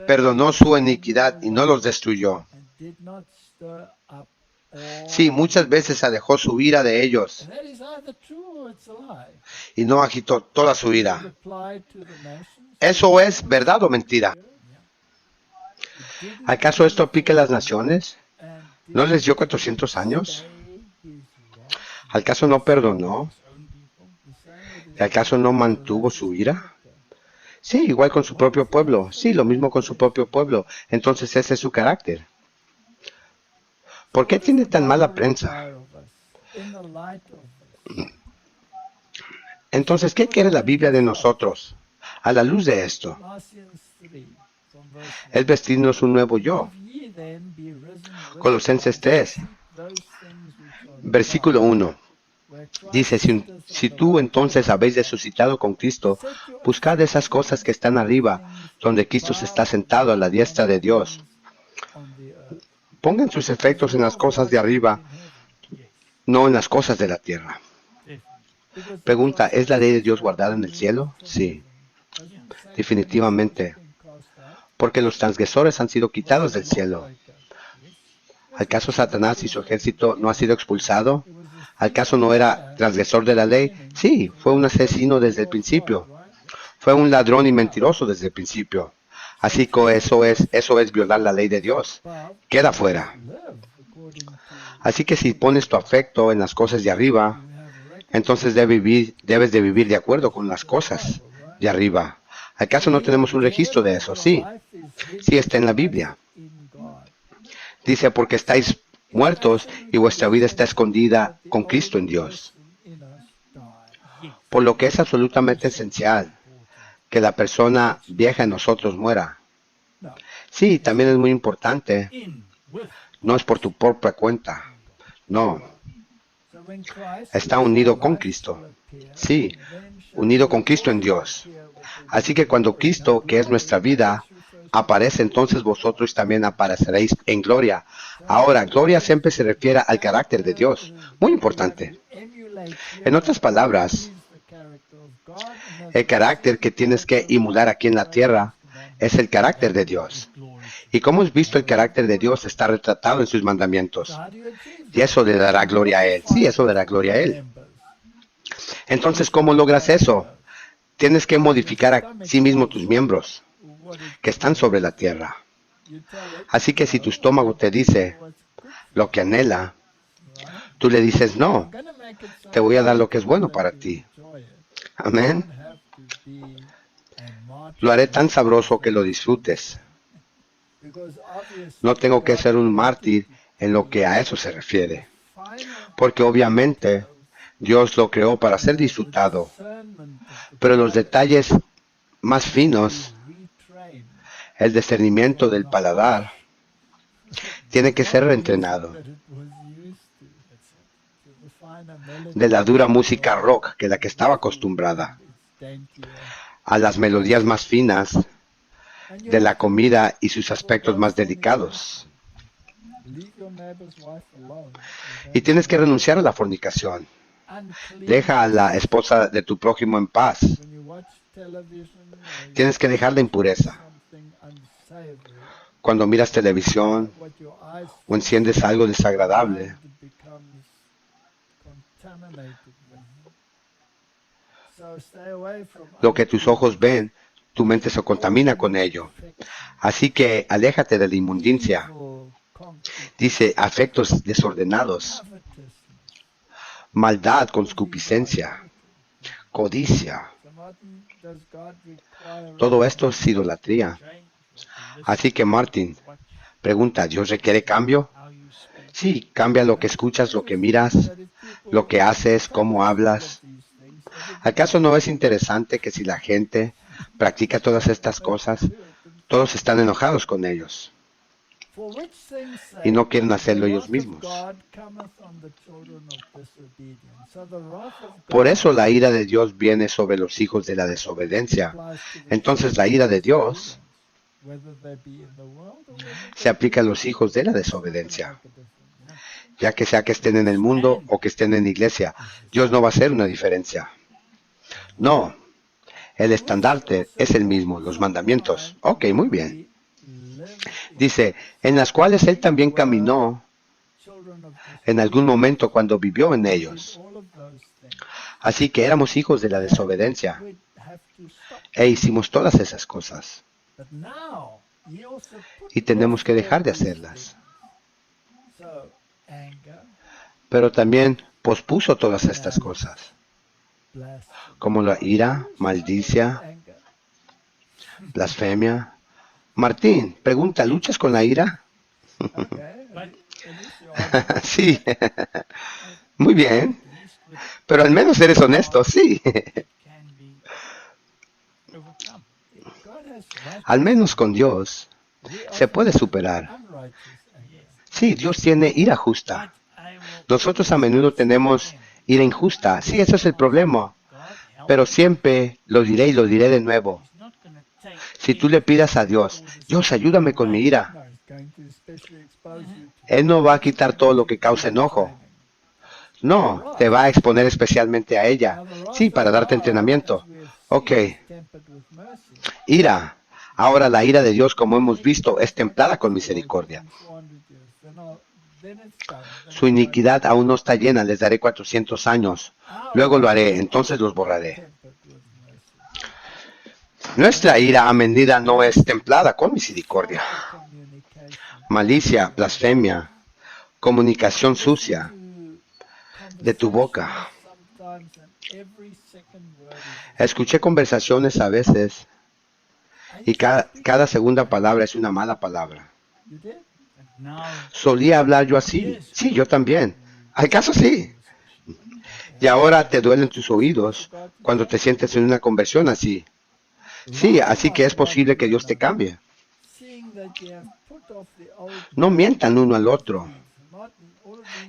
perdonó su iniquidad y no los destruyó. Sí, muchas veces alejó su ira de ellos y no agitó toda su ira. ¿Eso es verdad o mentira? ¿Acaso esto aplica a las naciones? ¿No les dio 400 años? ¿Acaso no perdonó? ¿Acaso no mantuvo su ira? Sí, igual con su propio pueblo. Sí, lo mismo con su propio pueblo. Entonces ese es su carácter. ¿Por qué tiene tan mala prensa? Entonces, ¿qué quiere la Biblia de nosotros? A la luz de esto, es vestirnos un nuevo yo. Colosenses 3, versículo 1. Dice, si tú entonces habéis resucitado con Cristo, buscad esas cosas que están arriba, donde Cristo se está sentado a la diestra de Dios. Pongan sus efectos en las cosas de arriba, no en las cosas de la tierra. Pregunta, ¿es la ley de Dios guardada en el cielo? Sí, definitivamente. Porque los transgresores han sido quitados del cielo. ¿Acaso Satanás y su ejército no ha sido expulsado? ¿Acaso no era transgresor de la ley? Sí, fue un asesino desde el principio. Fue un ladrón y mentiroso desde el principio. Así que eso es violar la ley de Dios. Queda fuera. Así que si pones tu afecto en las cosas de arriba, entonces debes de vivir de acuerdo con las cosas de arriba. ¿Acaso no tenemos un registro de eso? Sí, sí está en la Biblia. Dice, porque estáis muertos y vuestra vida está escondida con Cristo en Dios. Por lo que es absolutamente esencial que la persona vieja en nosotros muera. Sí, también es muy importante. No es por tu propia cuenta. No. Está unido con Cristo. Sí, unido con Cristo en Dios. Así que cuando Cristo, que es nuestra vida, aparece, entonces vosotros también apareceréis en gloria. Ahora, gloria siempre se refiere al carácter de Dios. Muy importante. En otras palabras, el carácter que tienes que emular aquí en la tierra es el carácter de Dios. Y como has visto, el carácter de Dios está retratado en sus mandamientos. Y eso le dará gloria a Él. Sí, eso le dará gloria a Él. Entonces, ¿cómo logras eso? Tienes que modificar a sí mismo tus miembros que están sobre la tierra. Así que si tu estómago te dice lo que anhela, tú le dices, no, te voy a dar lo que es bueno para ti. Amén. Lo haré tan sabroso que lo disfrutes. No tengo que ser un mártir en lo que a eso se refiere. Porque obviamente Dios lo creó para ser disfrutado. Pero los detalles más finos, el discernimiento del paladar, tiene que ser reentrenado. De la dura música rock que la que estaba acostumbrada, a las melodías más finas de la comida y sus aspectos más delicados. Y tienes que renunciar a la fornicación. Deja a la esposa de tu prójimo en paz. Tienes que dejar la impureza. Cuando miras televisión o enciendes algo desagradable, lo que tus ojos ven, tu mente se contamina con ello. Así que aléjate de la inmundicia. Dice, afectos desordenados, maldad, concupiscencia, codicia. Todo esto es idolatría. Así que Martin pregunta, ¿Dios requiere cambio? Sí, cambia lo que escuchas, lo que miras, lo que haces, cómo hablas. ¿Acaso no es interesante que si la gente practica todas estas cosas, todos están enojados con ellos y no quieren hacerlo ellos mismos? Por eso la ira de Dios viene sobre los hijos de la desobediencia. Entonces la ira de Dios se aplica a los hijos de la desobediencia. Ya que sea que estén en el mundo o que estén en la iglesia, Dios no va a hacer una diferencia. No, el estandarte es el mismo, los mandamientos. Ok, muy bien. Dice, en las cuales Él también caminó en algún momento cuando vivió en ellos. Así que éramos hijos de la desobediencia e hicimos todas esas cosas. Y tenemos que dejar de hacerlas. Pero también pospuso todas estas cosas, como la ira, maldicia, blasfemia. Martín, pregunta, ¿luchas con la ira? Sí. Muy bien. Pero al menos eres honesto, sí. Al menos con Dios se puede superar. Sí, Dios tiene ira justa. Nosotros a menudo tenemos ira injusta. Sí, eso es el problema. Pero siempre lo diré y lo diré de nuevo. Si tú le pidas a Dios, Dios, ayúdame con mi ira, Él no va a quitar todo lo que causa enojo. No, te va a exponer especialmente a ella. Sí, para darte entrenamiento. Ok. Ira. Ahora la ira de Dios, como hemos visto, es templada con misericordia. Su iniquidad aún no está llena, les daré 400 años. Luego lo haré, entonces los borraré. Nuestra ira a medida no es templada con misericordia. Malicia, blasfemia, comunicación sucia de tu boca. Escuché conversaciones a veces y cada segunda palabra es una mala palabra. ¿Solía hablar yo así? Sí, yo también. ¿Acaso sí? Y ahora te duelen tus oídos cuando te sientes en una conversión así. Sí, así que es posible que Dios te cambie. No mientan uno al otro.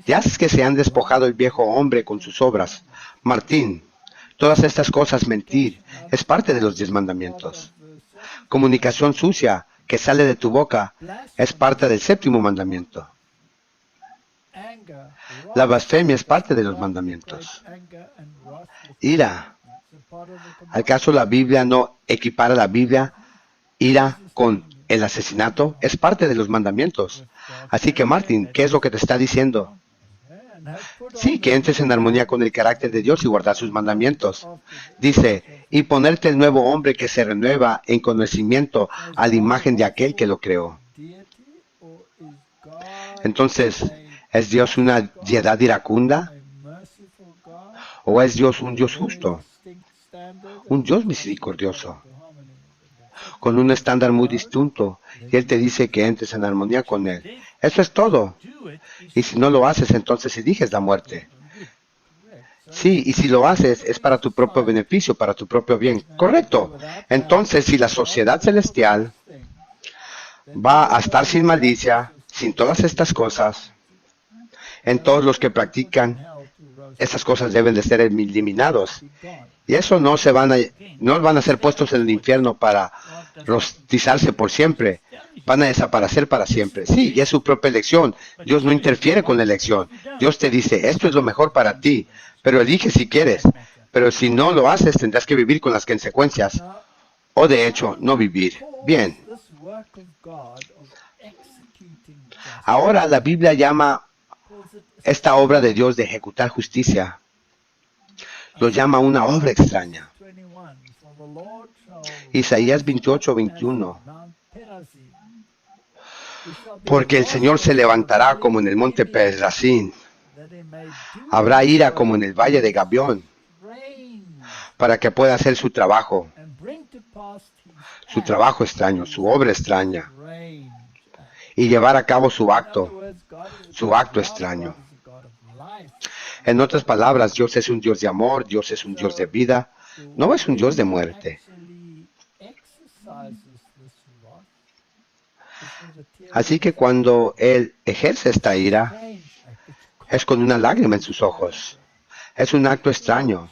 Ya es que se han despojado el viejo hombre con sus obras. Martín, todas estas cosas, mentir, es parte de los 10 mandamientos. Comunicación sucia que sale de tu boca es parte del 7º mandamiento. La blasfemia es parte de los mandamientos. Ira. ¿Acaso la Biblia no equipara la Biblia, ira, con el asesinato? Es parte de los mandamientos. Así que, Martín, ¿qué es lo que te está diciendo? Sí, que entres en armonía con el carácter de Dios y guardar sus mandamientos. Dice, y ponerte el nuevo hombre que se renueva en conocimiento a la imagen de aquel que lo creó. Entonces, ¿es Dios una deidad iracunda? ¿O es Dios un Dios justo? Un Dios misericordioso, con un estándar muy distinto, y Él te dice que entres en armonía con Él. Eso es todo. Y si no lo haces, entonces eliges la muerte. Sí, y si lo haces, es para tu propio beneficio, para tu propio bien. Correcto. Entonces, si la sociedad celestial va a estar sin malicia, sin todas estas cosas, en todos los que practican, estas cosas deben de ser eliminados. Y eso no van a ser puestos en el infierno para rostizarse por siempre. Van a desaparecer para siempre. Sí, y es su propia elección. Dios no interfiere con la elección. Dios te dice, esto es lo mejor para ti, pero elige si quieres. Pero si no lo haces, tendrás que vivir con las consecuencias. O de hecho, no vivir. Bien. Ahora la Biblia llama esta obra de Dios de ejecutar justicia. Lo llama una obra extraña. Isaías 28:21. Porque el Señor se levantará como en el monte Perazín. Habrá ira como en el valle de Gabión, para que pueda hacer su trabajo extraño, su obra extraña, y llevar a cabo su acto extraño. En otras palabras, Dios es un Dios de amor, Dios es un Dios de vida, no es un Dios de muerte. Así que cuando Él ejerce esta ira, es con una lágrima en sus ojos. Es un acto extraño,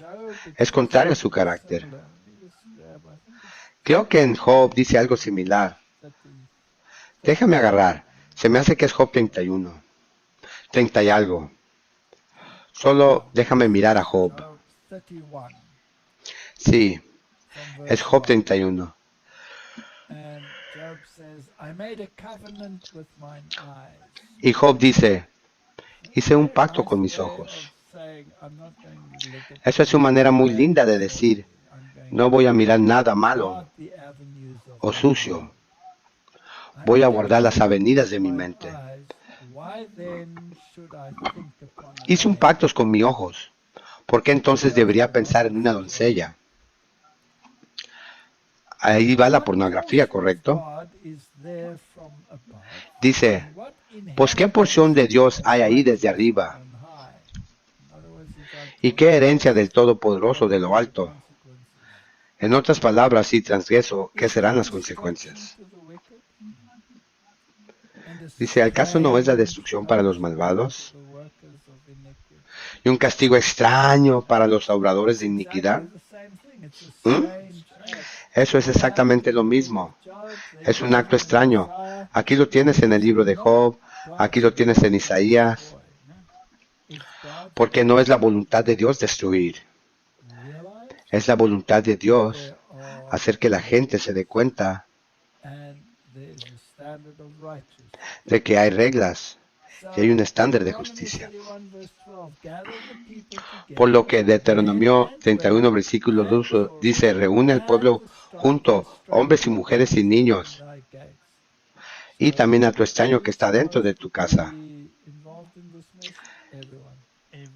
es contrario a su carácter. Creo que en Job dice algo similar. Déjame agarrar, se me hace que es Job 31, 30 y algo. Solo déjame mirar a Job. Sí, es Job 31. Y Job dice, Hice un pacto con mis ojos. Eso es una manera muy linda de decir, no voy a mirar nada malo o sucio. Voy a guardar las avenidas de mi mente. Hice un pacto con mis ojos. ¿Por qué entonces debería pensar en una doncella? Ahí va la pornografía, ¿correcto? Dice, pues ¿qué porción de Dios hay ahí desde arriba? ¿Y qué herencia del Todopoderoso de lo alto? En otras palabras, si transgreso, ¿qué serán las consecuencias? Dice, ¿acaso no es la destrucción para los malvados? ¿Y un castigo extraño para los obradores de iniquidad? ¿Mm? Eso es exactamente lo mismo. Es un acto extraño. Aquí lo tienes en el libro de Job, aquí lo tienes en Isaías. Porque no es la voluntad de Dios destruir. Es la voluntad de Dios hacer que la gente se dé cuenta de que hay reglas y hay un estándar de justicia. Por lo que Deuteronomio 31, versículo 12 dice, reúne al pueblo junto, hombres y mujeres y niños, y también a tu extraño que está dentro de tu casa.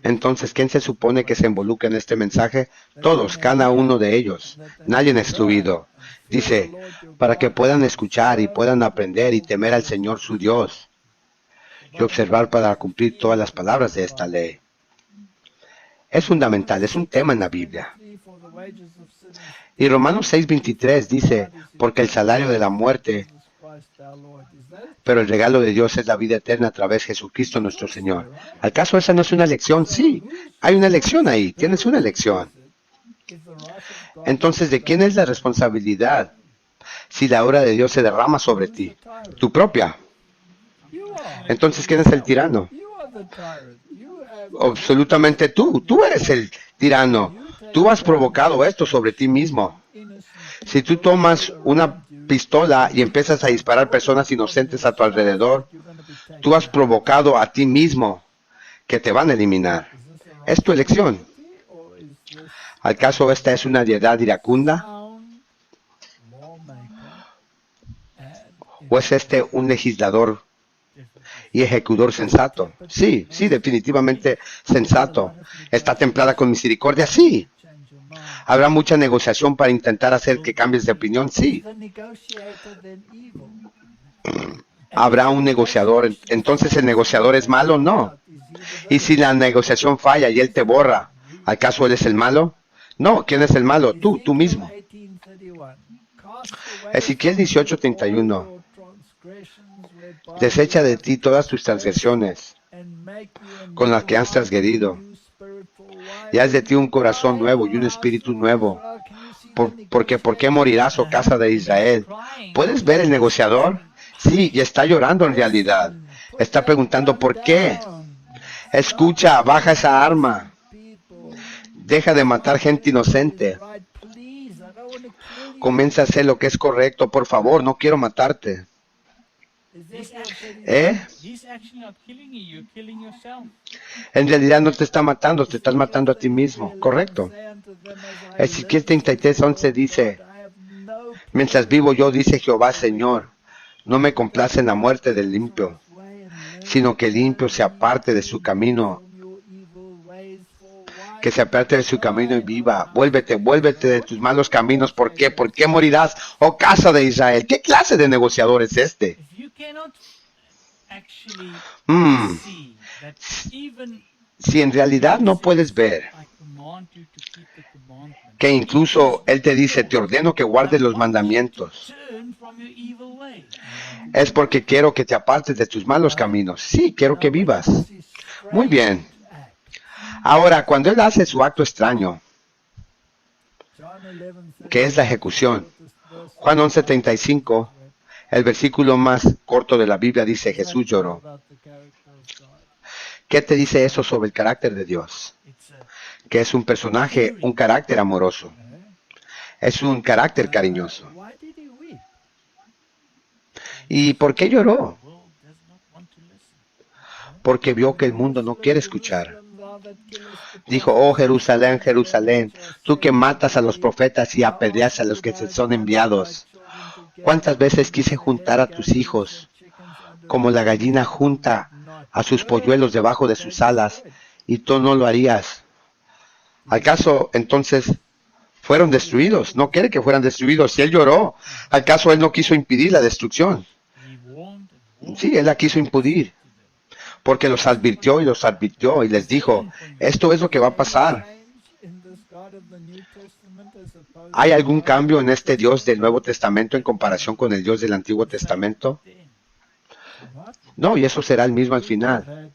Entonces, ¿quién se supone que se involucra en este mensaje? Todos, cada uno de ellos, nadie excluido. Dice, para que puedan escuchar y puedan aprender y temer al Señor su Dios, y observar para cumplir todas las palabras de esta ley. Es fundamental, es un tema en la Biblia. Y Romanos 6:23 dice, porque el salario de la muerte, pero el regalo de Dios es la vida eterna a través de Jesucristo nuestro Señor. ¿Acaso esa no es una elección? Sí, hay una elección ahí, tienes una elección. Entonces, ¿de quién es la responsabilidad si la obra de Dios se derrama sobre ti? Tu propia. Entonces, ¿quién es el tirano? Absolutamente tú eres el tirano. Tú has provocado esto sobre ti mismo. Si tú tomas una pistola y empiezas a disparar personas inocentes a tu alrededor, tú has provocado a ti mismo que te van a eliminar. Es tu elección. ¿Acaso esta es una deidad iracunda? ¿O es este un legislador y ejecutor sensato? Sí, definitivamente sensato. ¿Está templada con misericordia? Sí. ¿Habrá mucha negociación para intentar hacer que cambies de opinión? Sí. ¿Habrá un negociador? ¿Entonces el negociador es malo? No. ¿Y si la negociación falla y él te borra, acaso él es el malo? No, ¿quién es el malo? Tú mismo. Ezequiel 18:31. Desecha de ti todas tus transgresiones con las que has transgredido, y haz de ti un corazón nuevo y un espíritu nuevo. Porque ¿por qué morirás, oh casa de Israel? ¿Puedes ver el negociador? Sí, y está llorando en realidad. Está preguntando ¿por qué? Escucha, baja esa arma. Deja de matar gente inocente. Comienza a hacer lo que es correcto, por favor, no quiero matarte. En realidad no te está matando, te estás matando a ti mismo, correcto. Ezequiel 33:11 dice, mientras vivo yo, dice Jehová Señor, no me complace en la muerte del limpio, sino que el limpio se aparte de su camino, que se aparte de su camino y viva. Vuélvete de tus malos caminos. ¿Por qué? ¿Por qué morirás, oh casa de Israel? ¿Qué clase de negociador es este? Si en realidad no puedes ver que incluso Él te dice, te ordeno que guardes los mandamientos, es porque quiero que te apartes de tus malos caminos. Sí, quiero que vivas. Muy bien. Ahora, cuando Él hace su acto extraño, que es la ejecución, Juan 11:35, el versículo más corto de la Biblia dice, Jesús lloró. ¿Qué te dice eso sobre el carácter de Dios? Que es un personaje, un carácter amoroso. Es un carácter cariñoso. ¿Y por qué lloró? porque vio que el mundo no quiere escuchar. Dijo, oh Jerusalén, Jerusalén, tú que matas a los profetas y apedreas a los que se son enviados. ¿Cuántas veces quise juntar a tus hijos, como la gallina junta a sus polluelos debajo de sus alas, y tú no lo harías? ¿Acaso entonces fueron destruidos? No quiere que fueran destruidos. Si él lloró, ¿acaso él no quiso impedir la destrucción? Sí, él la quiso impedir, porque los advirtió y les dijo, esto es lo que va a pasar. ¿Hay algún cambio en este Dios del Nuevo Testamento en comparación con el Dios del Antiguo Testamento? No, y eso será el mismo al final.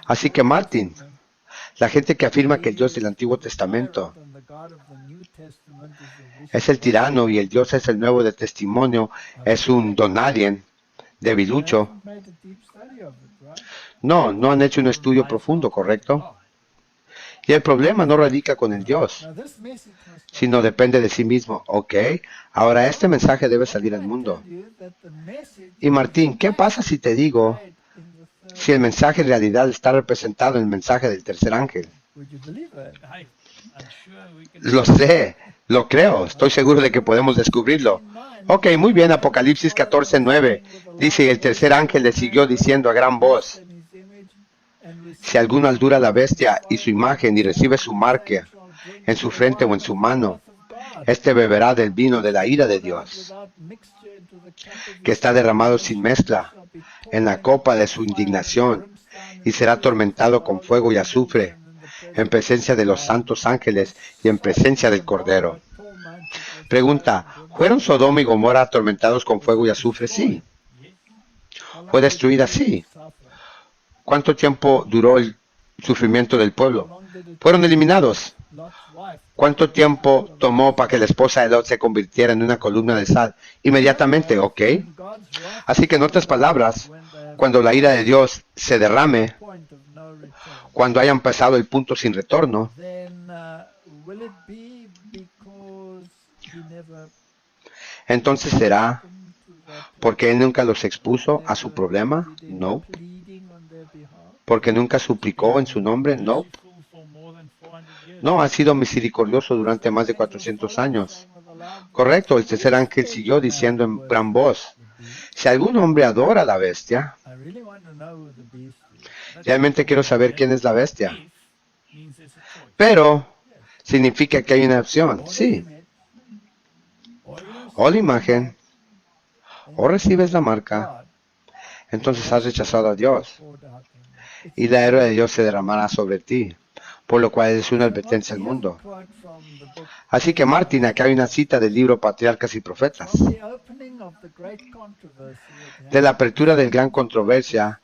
Así que Martin, la gente que afirma que el Dios del Antiguo Testamento es el tirano y el Dios es el Nuevo de Testimonio, es un don nadie, debilucho. No, no han hecho un estudio profundo, ¿correcto? Y el problema no radica con el Dios, sino depende de sí mismo. Ok, ahora este mensaje debe salir al mundo. Y Martín, ¿qué pasa si te digo, si el mensaje en realidad está representado en el mensaje del tercer ángel? Lo sé, lo creo, estoy seguro de que podemos descubrirlo. Ok, muy bien, Apocalipsis 14:9. Dice, el tercer ángel le siguió diciendo a gran voz, si alguno aldura la bestia y su imagen y recibe su marca en su frente o en su mano, este beberá del vino de la ira de Dios, que está derramado sin mezcla en la copa de su indignación, y será atormentado con fuego y azufre, en presencia de los santos ángeles y en presencia del Cordero. Pregunta, ¿fueron Sodoma y Gomorra atormentados con fuego y azufre? Sí. ¿Fue destruida? Sí. ¿Cuánto tiempo duró el sufrimiento del pueblo? Fueron eliminados. ¿Cuánto tiempo tomó para que la esposa de Lot se convirtiera en una columna de sal? Inmediatamente, ¿ok? Así que en otras palabras, cuando la ira de Dios se derrame, cuando hayan pasado el punto sin retorno, entonces será porque Él nunca los expuso a su problema. No. Porque nunca suplicó en su nombre. No. No, ha sido misericordioso durante más de 400 años. Correcto, el tercer ángel siguió diciendo en gran voz, si algún hombre adora a la bestia, realmente quiero saber quién es la bestia. Pero significa que hay una opción, sí. O la imagen, o recibes la marca, entonces has rechazado a Dios, y la ira de Dios se derramará sobre ti, por lo cual es una advertencia al mundo. Así que Martín, acá hay una cita del libro Patriarcas y Profetas. De la apertura del gran controversia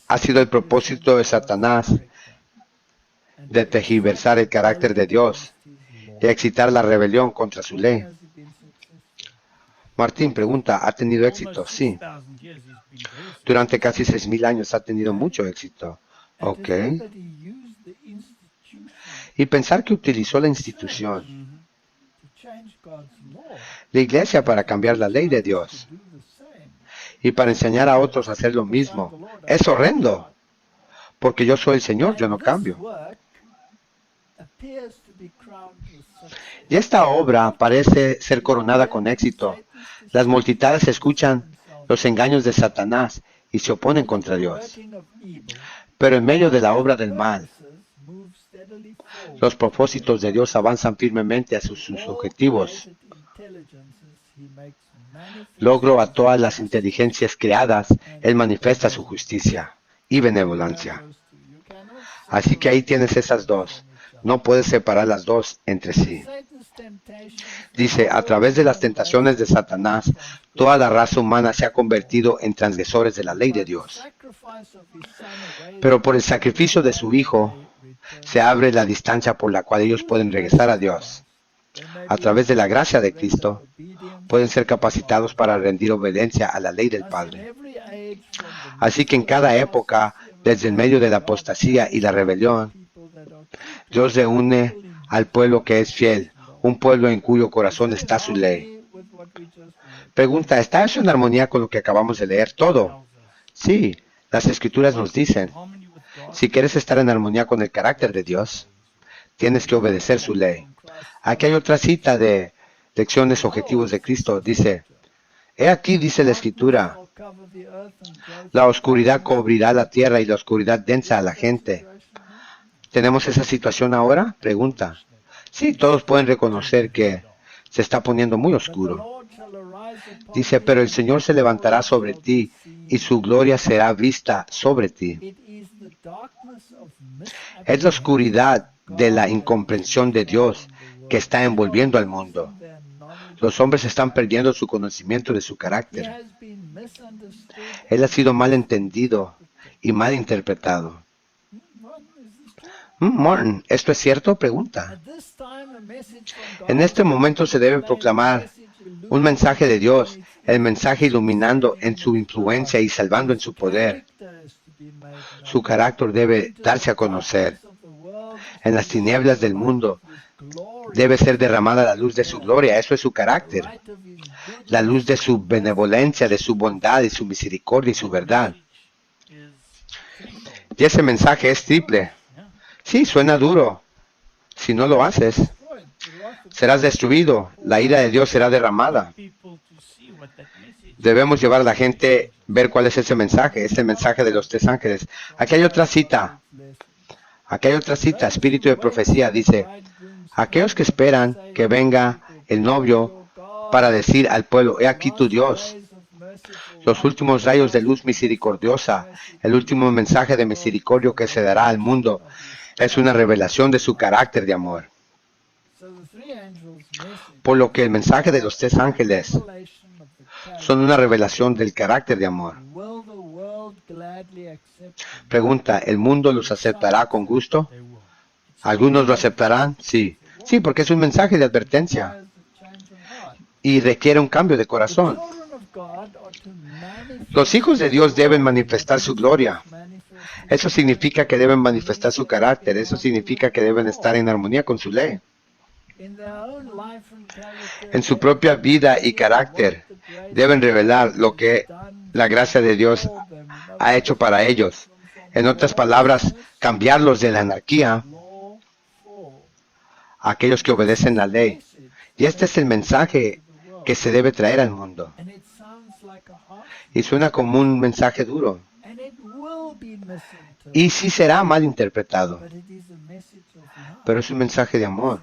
ha sido el propósito de Satanás de tergiversar el carácter de Dios y excitar la rebelión contra su ley. Martín pregunta, ¿ha tenido éxito? Sí. Durante casi 6,000 años ha tenido mucho éxito. Ok. Y pensar que utilizó la institución, la iglesia, para cambiar la ley de Dios y para enseñar a otros a hacer lo mismo, es horrendo. Porque yo soy el Señor, yo no cambio. Y esta obra parece ser coronada con éxito. Las multitudes escuchan los engaños de Satanás y se oponen contra Dios. Pero en medio de la obra del mal, los propósitos de Dios avanzan firmemente hacia sus objetivos. Logro a todas las inteligencias creadas, Él manifiesta su justicia y benevolencia. Así que ahí tienes esas dos. No puedes separar las dos entre sí. Dice, a través de las tentaciones de Satanás, toda la raza humana se ha convertido en transgresores de la ley de Dios. Pero por el sacrificio de su Hijo, se abre la distancia por la cual ellos pueden regresar a Dios. A través de la gracia de Cristo, pueden ser capacitados para rendir obediencia a la ley del Padre. Así que en cada época, desde el medio de la apostasía y la rebelión, Dios reúne al pueblo que es fiel, un pueblo en cuyo corazón está su ley. Pregunta, ¿está eso en armonía con lo que acabamos de leer? Todo. Sí, Las Escrituras nos dicen, si quieres estar en armonía con el carácter de Dios, tienes que obedecer su ley. Aquí hay otra cita de Lecciones Objetivos de Cristo. Dice, he aquí, dice la Escritura, la oscuridad cubrirá la tierra y la oscuridad densa a la gente. ¿Tenemos esa situación ahora? Pregunta. Sí, todos pueden reconocer que se está poniendo muy oscuro. Dice, pero el Señor se levantará sobre ti y su gloria será vista sobre ti. Es la oscuridad de la incomprensión de Dios que está envolviendo al mundo. Los hombres están perdiendo su conocimiento de su carácter. Él ha sido mal entendido y mal interpretado. Martin, ¿esto es cierto? Pregunta. En este momento se debe proclamar un mensaje de Dios, el mensaje iluminando en su influencia y salvando en su poder. Su carácter debe darse a conocer. En las tinieblas del mundo debe ser derramada la luz de su gloria. Eso es su carácter. La luz de su benevolencia, de su bondad y su misericordia y su verdad. Y ese mensaje es triple. Sí, suena duro. Si no lo haces, serás destruido. La ira de Dios será derramada. Debemos llevar a la gente a ver cuál es ese mensaje de los tres ángeles. Aquí hay otra cita. Espíritu de profecía, dice, aquellos que esperan que venga el novio para decir al pueblo, he aquí tu Dios. Los últimos rayos de luz misericordiosa, el último mensaje de misericordia que se dará al mundo, es una revelación de su carácter de amor. Por lo que el mensaje de los tres ángeles son una revelación del carácter de amor. Pregunta, ¿el mundo los aceptará con gusto? ¿Algunos lo aceptarán? Sí. Sí, porque es un mensaje de advertencia y requiere un cambio de corazón. Los hijos de Dios deben manifestar su gloria. Eso significa que deben manifestar su carácter. Eso significa que deben estar en armonía con su ley. En su propia vida y carácter deben revelar lo que la gracia de Dios ha hecho para ellos. En otras palabras, cambiarlos de la anarquía a aquellos que obedecen la ley. Y este es el mensaje que se debe traer al mundo. Y suena como un mensaje duro. Y sí será mal interpretado. Pero es un mensaje de amor.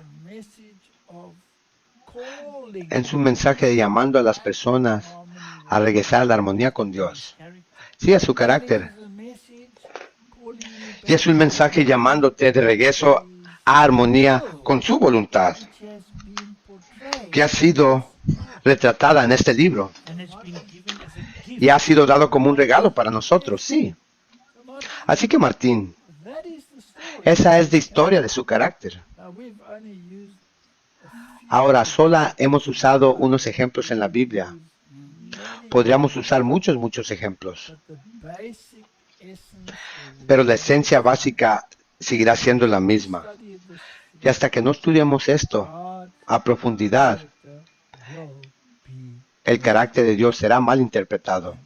Es un mensaje de llamando a las personas a regresar a la armonía con Dios. Sí, a su carácter. Y es un mensaje llamándote de regreso a armonía con su voluntad, que ha sido retratada en este libro y ha sido dado como un regalo para nosotros, sí. Así que Martín, esa es la historia de su carácter. Ahora, solo hemos usado unos ejemplos en la Biblia. Podríamos usar muchos ejemplos. Pero la esencia básica seguirá siendo la misma. Y hasta que no estudiemos esto a profundidad, el carácter de Dios será mal interpretado.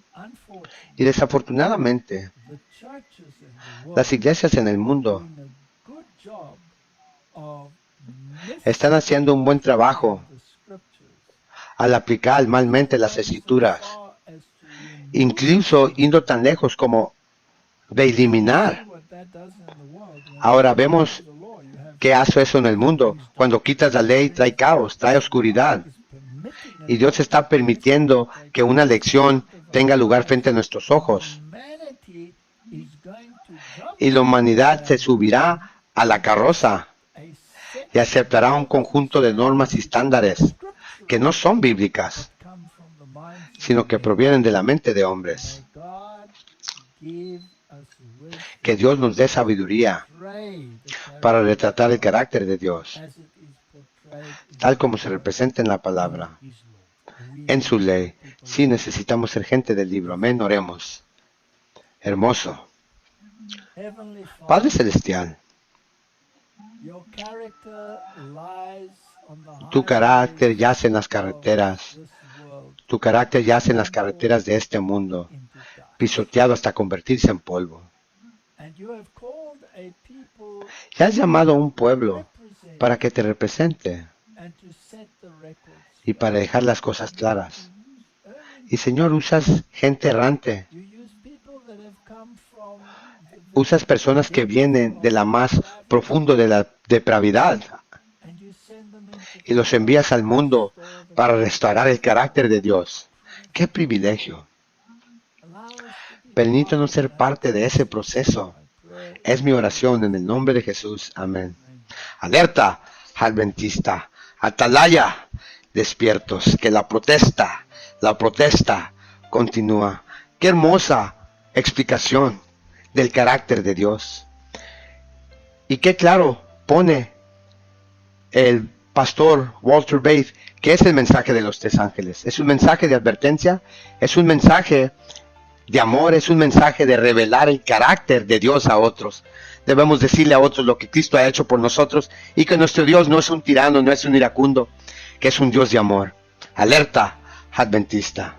Y desafortunadamente, las iglesias en el mundo están haciendo un buen trabajo al aplicar malmente las escrituras, incluso yendo tan lejos como de eliminar. Ahora vemos que hace eso en el mundo. Cuando quitas la ley, trae caos, trae oscuridad. Y Dios está permitiendo que una lección tenga lugar frente a nuestros ojos. Y la humanidad se subirá a la carroza y aceptará un conjunto de normas y estándares que no son bíblicas, sino que provienen de la mente de hombres. Que Dios nos dé sabiduría para retratar el carácter de Dios, tal como se representa en la palabra, en su ley. Sí, necesitamos ser gente del libro. Amén, oremos. Hermoso. Padre Celestial, tu carácter yace en las carreteras. Tu carácter yace en las carreteras de este mundo, pisoteado hasta convertirse en polvo. Y has llamado a un pueblo para que te represente y para dejar las cosas claras. Y Señor, usas gente errante. Usas personas que vienen de la más profundo de la depravidad y los envías al mundo para restaurar el carácter de Dios. ¡Qué privilegio! Permítanos ser parte de ese proceso. Es mi oración en el nombre de Jesús. Amén. Alerta, adventista. Atalaya, despiertos. Que la protesta continúa. ¡Qué hermosa explicación del carácter de Dios! Y qué claro pone el pastor Walter Bate que es el mensaje de los 3 ángeles. Es un mensaje de advertencia, es un mensaje de amor, es un mensaje de revelar el carácter de Dios a otros. Debemos decirle a otros lo que Cristo ha hecho por nosotros y que nuestro Dios no es un tirano, no es un iracundo, que es un Dios de amor. Alerta, adventista.